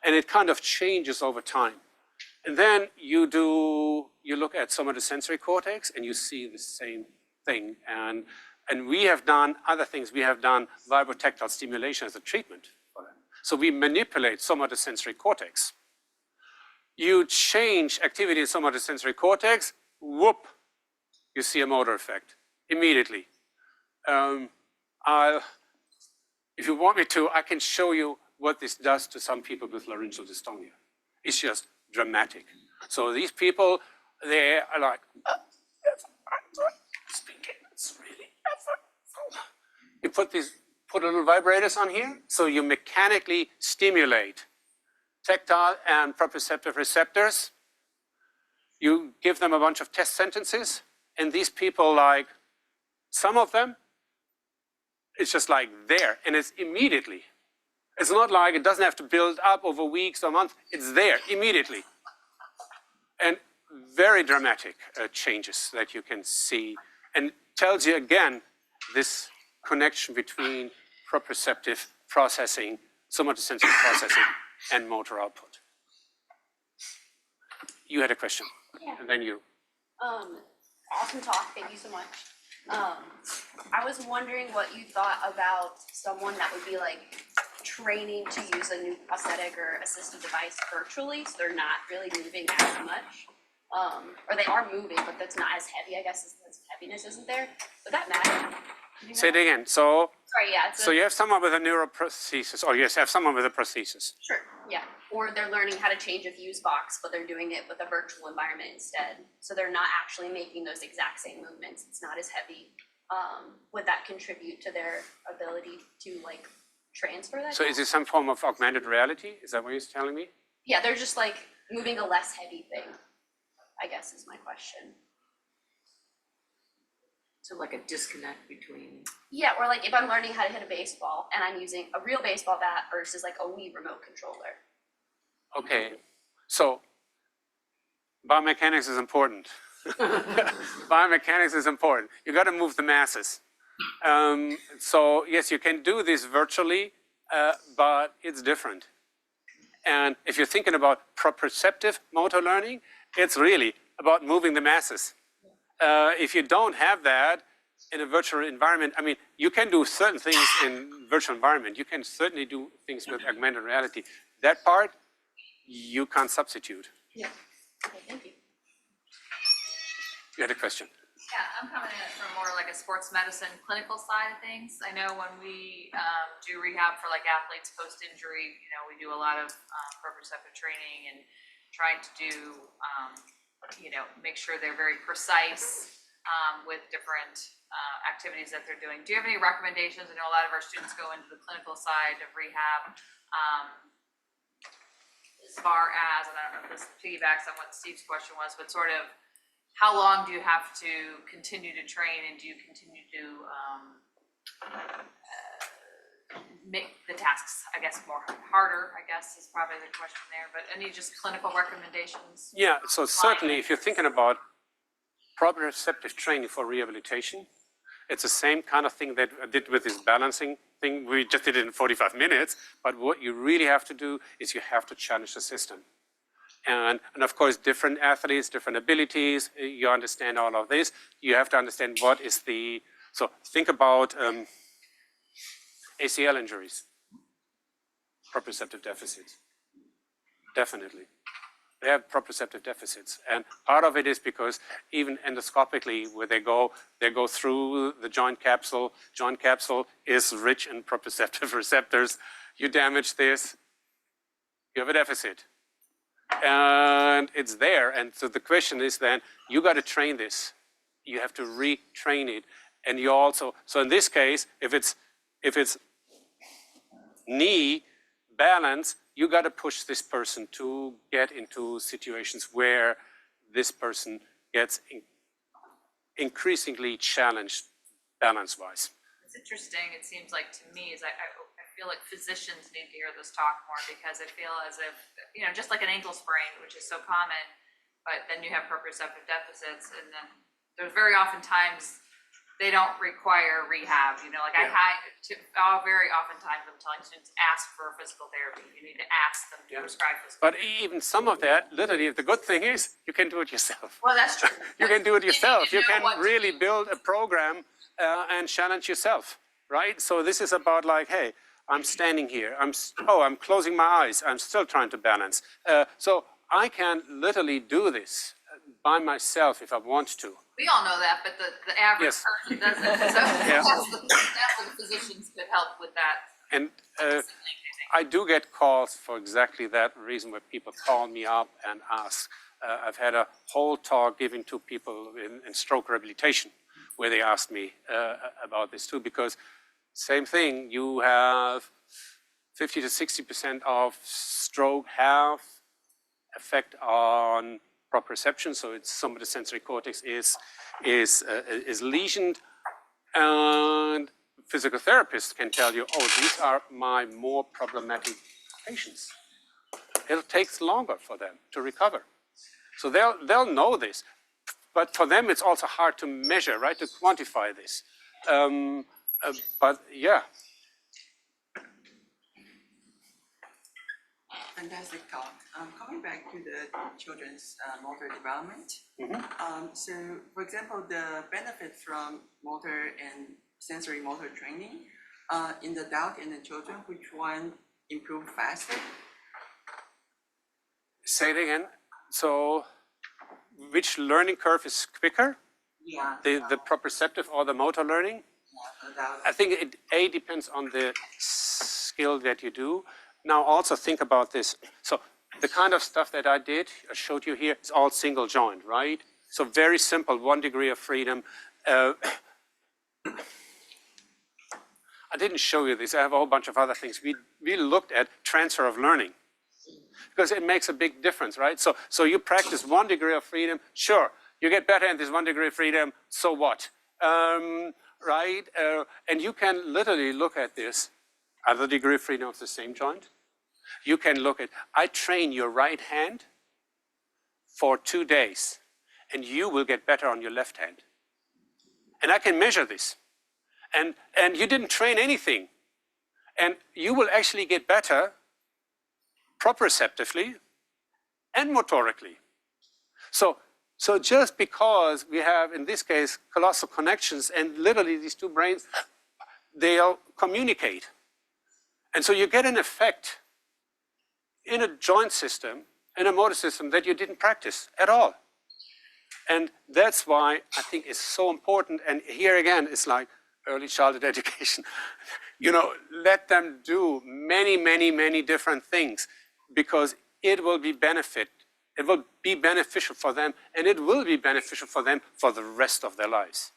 And it kind of changes over time. And then you look at somatosensory cortex and you see the same thing. And we have done other things. We have done vibrotactile stimulation as a treatment for them. So we manipulate somatosensory cortex. You change activity in somatosensory cortex, whoop, you see a motor effect immediately. If you want me to, I can show you what this does to some people with laryngeal dystonia. It's just dramatic. So these people, they are like, it's really effortful. You put little vibrators on here, so you mechanically stimulate tactile and proprioceptive receptors. You give them a bunch of test sentences, and these people, like, some of them, it's just like there, and it's immediately. It's not like it doesn't have to build up over weeks or months, it's there immediately. And very dramatic changes that you can see, and tells you again this connection between proprioceptive processing, somatosensory processing, and motor output. You had a question, and then you. Awesome talk, thank you so much. I was wondering what you thought about someone that would be like training to use a new prosthetic or assistive device virtually, so they're not really moving as much. Or they are moving, but that's not as heavy, I guess, as heaviness isn't there. Would that matter? Say it again. So, sorry, yeah. So you have someone with a neuroprosthesis, or you have someone with a prosthesis. Sure, yeah. Or they're learning how to change a fuse box, but they're doing it with a virtual environment instead. So they're not actually making those exact same movements. It's not as heavy. Would that contribute to their ability to like transfer that? So is it some form of augmented reality? Is that what you're telling me? Yeah, they're just like moving a less heavy thing, I guess is my question. So like a disconnect between. Yeah, or like if I'm learning how to hit a baseball and I'm using a real baseball bat versus like a Wii remote controller. Okay, so biomechanics is important. Biomechanics is important. You got to move the masses. So yes, you can do this virtually, but it's different. And if you're thinking about proprioceptive motor learning, it's really about moving the masses. If you don't have that in a virtual environment, I mean, you can do certain things in virtual environment. You can certainly do things with augmented reality. That part, you can't substitute. Yeah. Okay, thank you. You had a question. Yeah, I'm coming at it from more like a sports medicine clinical side of things. I know when we do rehab for like athletes post-injury, you know, we do a lot of proprioceptive training and trying to do, you know, make sure they're very precise with different activities that they're doing. Do you have any recommendations? I know a lot of our students go into the clinical side of rehab as far as, and I don't know if this piggybacks on what Steve's question was, but sort of how long do you have to continue to train, and do you continue to make the tasks, I guess, more harder, I guess is probably the question there, but any just clinical recommendations? Yeah, so certainly if you're thinking about proprioceptive training for rehabilitation. It's the same kind of thing that I did with this balancing thing. We just did it in 45 minutes, but what you really have to do is you have to challenge the system. And of course, different athletes, different abilities, you understand all of this. You have to understand what is the, so think about ACL injuries, proprioceptive deficits, definitely. They have proprioceptive deficits, and part of it is because even endoscopically, where they go through the joint capsule. Joint capsule is rich in proprioceptive receptors. You damage this, you have a deficit, and it's there. And so the question is then, you got to train this. You have to retrain it, and you also. So in this case, if it's knee balance, you got to push this person to get into situations where this person gets increasingly challenged balance-wise. It's interesting, it seems like to me, is I feel like physicians need to hear this talk more, because I feel as if, you know, just like an ankle sprain, which is so common, but then you have proprioceptive deficits, and then there's very often times they don't require rehab, you know, like very oftentimes I'm telling students, ask for physical therapy. You need to ask them to prescribe physical But even some of that, literally, the good thing is you can do it yourself. Well, that's true. You can do it yourself. You can what to really do. build a program and challenge yourself, right? So this is about like, hey, I'm standing here. I'm closing my eyes. I'm still trying to balance. So I can literally do this by myself if I want to. We all know that, but the average person doesn't. So that's what the physicians could help with that. And I do get calls for exactly that reason, where people call me up and ask. I've had a whole talk given to people in stroke rehabilitation, where they asked me about this too, because same thing, you have 50 to 60% of stroke have effect on proprioception, so it's some of the sensory cortex is lesioned, and physical therapists can tell you, oh, these are my more problematic patients. It takes longer for them to recover. So they'll know this, but for them it's also hard to measure, right, to quantify this. But yeah. Fantastic talk. Coming back to the children's motor development. So, for example, the benefit from motor and sensory motor training in the adult and the children, which one improved faster? Say it again. So, which learning curve is quicker? Yeah. The proprioceptive or the motor learning? Adult. I think it depends on the skill that you do. Now also think about this. So the kind of stuff that I showed you here, is all single joint, right? So very simple, 1 degree of freedom. I didn't show you this. I have a whole bunch of other things. We looked at transfer of learning, because it makes a big difference, right? So you practice 1 degree of freedom. Sure, you get better in this 1 degree of freedom. So what? Right? And you can literally look at this other degree of freedom of the same joint. You can look at, I train your right hand for 2 days, and you will get better on your left hand. And I can measure this. And you didn't train anything. And you will actually get better proprioceptively and motorically. So just because we have, in this case, colossal connections, and literally these two brains, they'll communicate. And so you get an effect in a joint system, in a motor system that you didn't practice at all. And that's why I think it's so important. And here again, it's like early childhood education. You know, let them do many, many, many different things, because it will be beneficial for them, and it will be beneficial for them for the rest of their lives.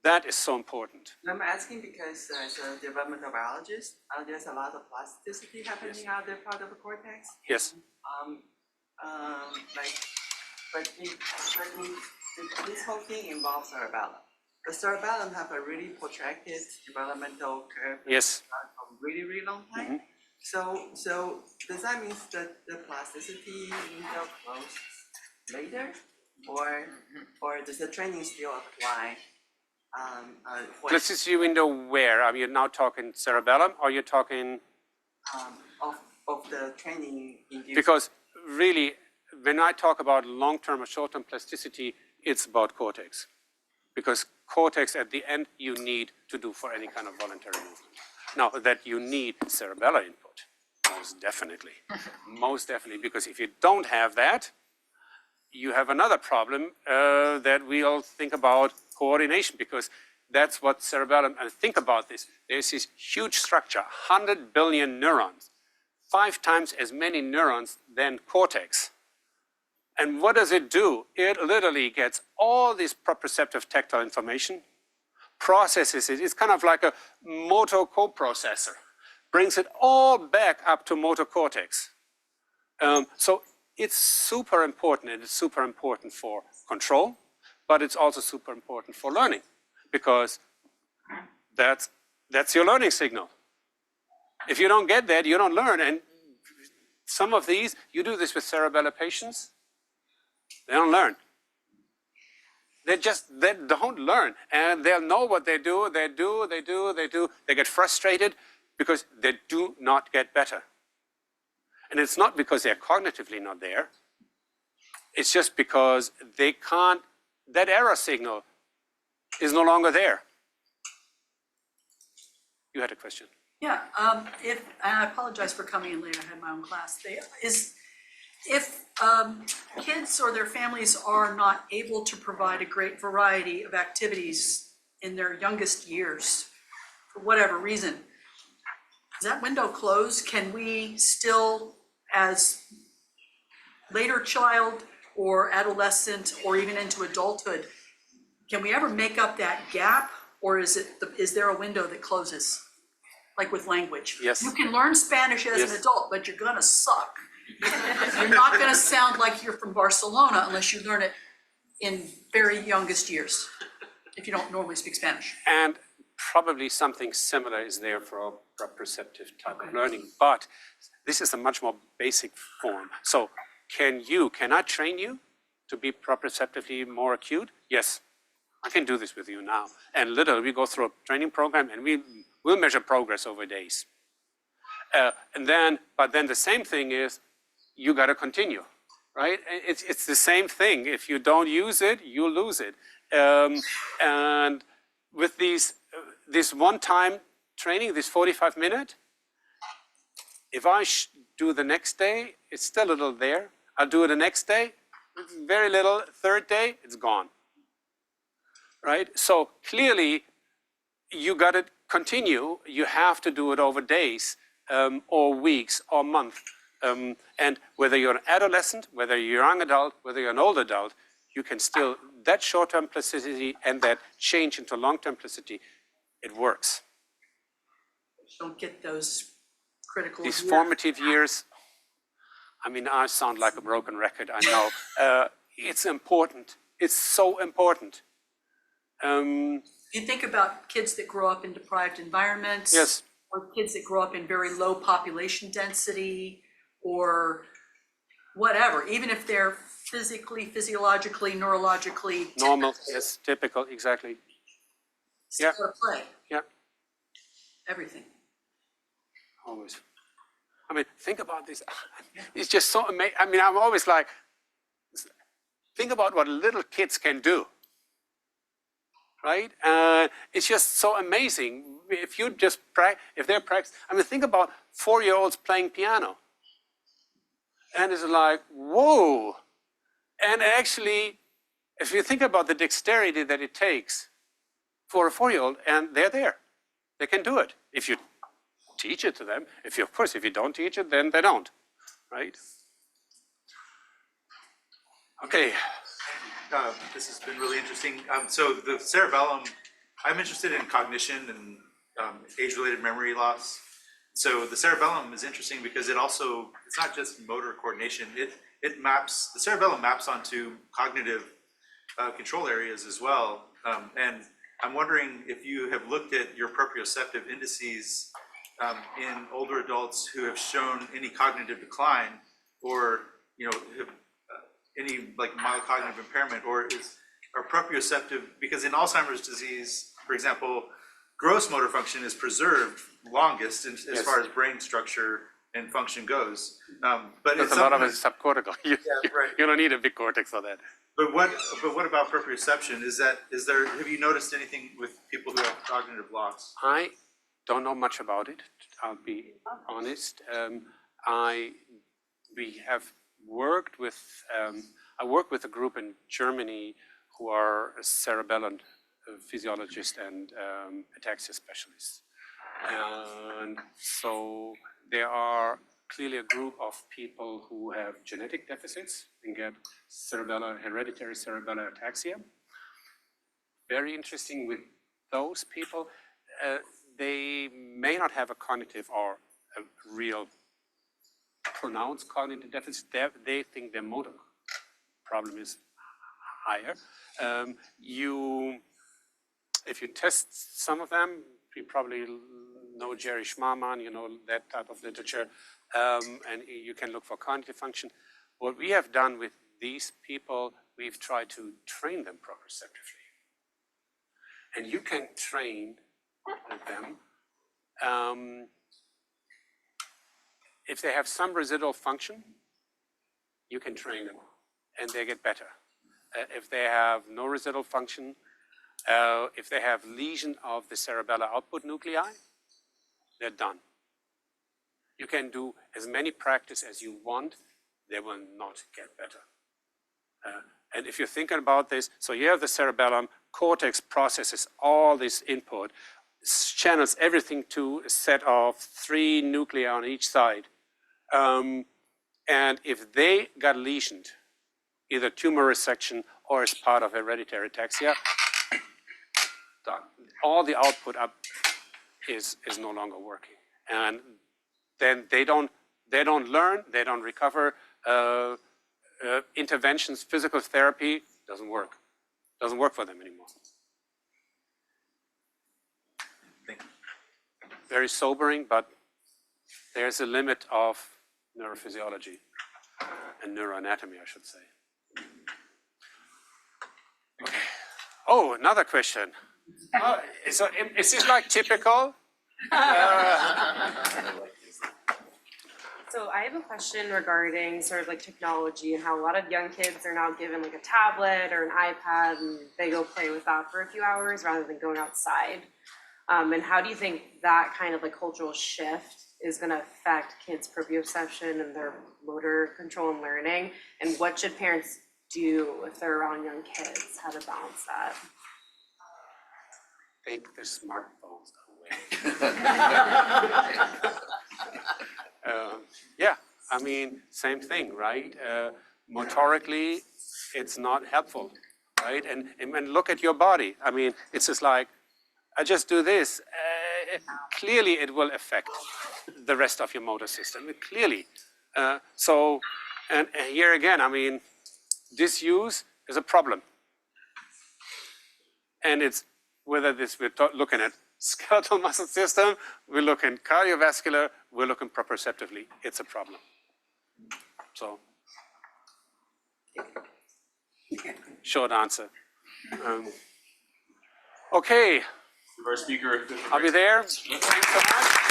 That is so important. I'm asking because as a developmental biologist, there's a lot of plasticity happening out there, part of the cortex. Yes. This whole thing involves cerebellum. The cerebellum have a really protracted developmental curve. Yes. For a really, really long time. So does that mean that the plasticity window closes later? or does the training still apply? Plasticity window where? Are you now talking cerebellum or you're talking? Of the training induced? Because really, when I talk about long-term or short-term plasticity, it's about cortex. Because cortex at the end you need to do for any kind of voluntary movement. Now that you need cerebellar input, most definitely. Most definitely, because if you don't have that, you have another problem that we'll think about coordination, because that's what cerebellum, and think about this, there's this huge structure, 100 billion neurons, 5 times as many neurons than cortex. And what does it do? It literally gets all this proprioceptive tactile information, processes it. It's kind of like a motor coprocessor, brings it all back up to motor cortex. So it's super important, and it's super important for control, but it's also super important for learning, because that's your learning signal. If you don't get that, you don't learn. And some of these, you do this with cerebellar patients, they don't learn. They don't learn. And they'll know what they do. They get frustrated because they do not get better. And it's not because they're cognitively not there. It's just because they can't, that error signal is no longer there. You had a question. Yeah, and I apologize for coming in late, I had my own class. If kids or their families are not able to provide a great variety of activities in their youngest years, for whatever reason, does that window close? Can we still, as later child or adolescent or even into adulthood, can we ever make up that gap, or is there a window that closes? Like with language. Yes. You can learn Spanish as Yes. an adult, but you're gonna suck. You're not gonna sound like you're from Barcelona unless you learn it in very youngest years, if you don't normally speak Spanish. And probably something similar is there for a proprioceptive type of learning, but this is a much more basic form. So can I train you to be proprioceptively more acute? Yes, I can do this with you now. And literally we go through a training program and we'll measure progress over days. But then the same thing is, you got to continue, right? It's the same thing. If you don't use it, you lose it. And with this one-time training, this 45-minute, if I do the next day, it's still a little there. I'll do it the next day, it's very little. Third day, it's gone, right? So clearly, you got to continue. You have to do it over days, or weeks, or months. And whether you're an adolescent, whether you're a young adult, whether you're an old adult, you can still, that short-term plasticity and that change into long-term plasticity, it works. Don't get those critical These years. formative years, I mean, I sound like a broken record, I know. It's important. It's so important. You think about kids that grow up in deprived environments. Yes. Or kids that grow up in very low population density, or whatever, even if they're physically, physiologically, neurologically Normal, typical, yes, typical, exactly. still Yeah. gotta play. Yeah. Everything. Always. I mean, think about this. It's just so amazing. I mean, I'm always like, think about what little kids can do, right? It's just so amazing. If you just if they're practicing, I mean, think about 4-year-olds playing piano. And it's like, whoa. And actually, if you think about the dexterity that it takes for a 4-year-old, and they're there. They can do it. If you teach it to them, of course, if you don't teach it, then they don't, right? Okay. This has been really interesting. So the cerebellum, I'm interested in cognition and age-related memory loss. So the cerebellum is interesting because it's not just motor coordination. The cerebellum maps onto cognitive control areas as well. And I'm wondering if you have looked at your proprioceptive indices in older adults who have shown any cognitive decline, or have any like mild cognitive impairment, or are proprioceptive, because in Alzheimer's disease, for example, gross motor function is preserved longest as far as brain structure and function goes. But Because a lot of it is subcortical. You right. you don't need a big cortex for that. But what about proprioception? Have you noticed anything with people who have cognitive loss? I don't know much about it, I'll be honest. We have worked with, I work with a group in Germany who are cerebellum physiologists and ataxia specialists. And so there are clearly a group of people who have genetic deficits and get hereditary cerebellar ataxia. Very interesting with those people. They may not have a cognitive or a real pronounced cognitive deficit. They think their motor problem is higher. If you test some of them, you probably know Jerry Schmarman, you know that type of literature, and you can look for cognitive function. What we have done with these people, we've tried to train them proprioceptively. And you can train them. If they have some residual function, you can train them and they get better. If they have no residual function, if they have lesion of the cerebellar output nuclei, they're done. You can do as many practice as you want, they will not get better. And if you're thinking about this, so you have the cerebellum, cortex processes all this input, channels everything to a set of 3 nuclei on each side. And if they got lesioned, either tumor resection or as part of hereditary ataxia, done. All the output up is no longer working. And then they don't learn, they don't recover. Interventions, physical therapy doesn't work. Doesn't work for them anymore. Very sobering, but there's a limit of neurophysiology and neuroanatomy, I should say. Okay. Oh, another question. So is this like typical? So I have a question regarding sort of like technology and how a lot of young kids are now given like a tablet or an iPad and they go play with that for a few hours rather than going outside. And how do you think that kind of like cultural shift is going to affect kids' proprioception and their motor control and learning? And what should parents do if they're around young kids? How to balance that? Take the smartphones away. Yeah, I mean, same thing, right? Motorically, it's not helpful, right? And look at your body. I mean, it's just like, I just do this. Clearly, it will affect the rest of your motor system. Clearly. So, and here again, I mean, disuse is a problem. And it's whether this we're looking at skeletal muscle system, we're looking cardiovascular, we're looking proprioceptively. It's a problem. So, short answer. Okay. Our speaker. I'll be there. Thanks so much.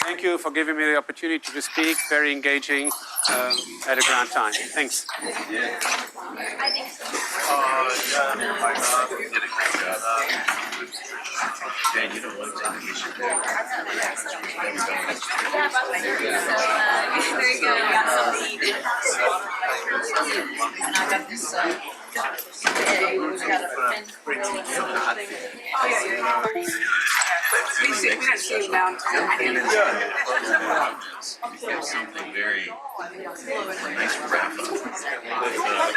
Thank you for giving me the opportunity to speak. Very engaging at a grand time. Thanks. Yeah. I think so. You did a great job. Dan, you don't look like you should do it. There you go. We got something to eat. And I got this, we got a fin grill and something. Oh, yeah, we should see down. Something very nice wrap up.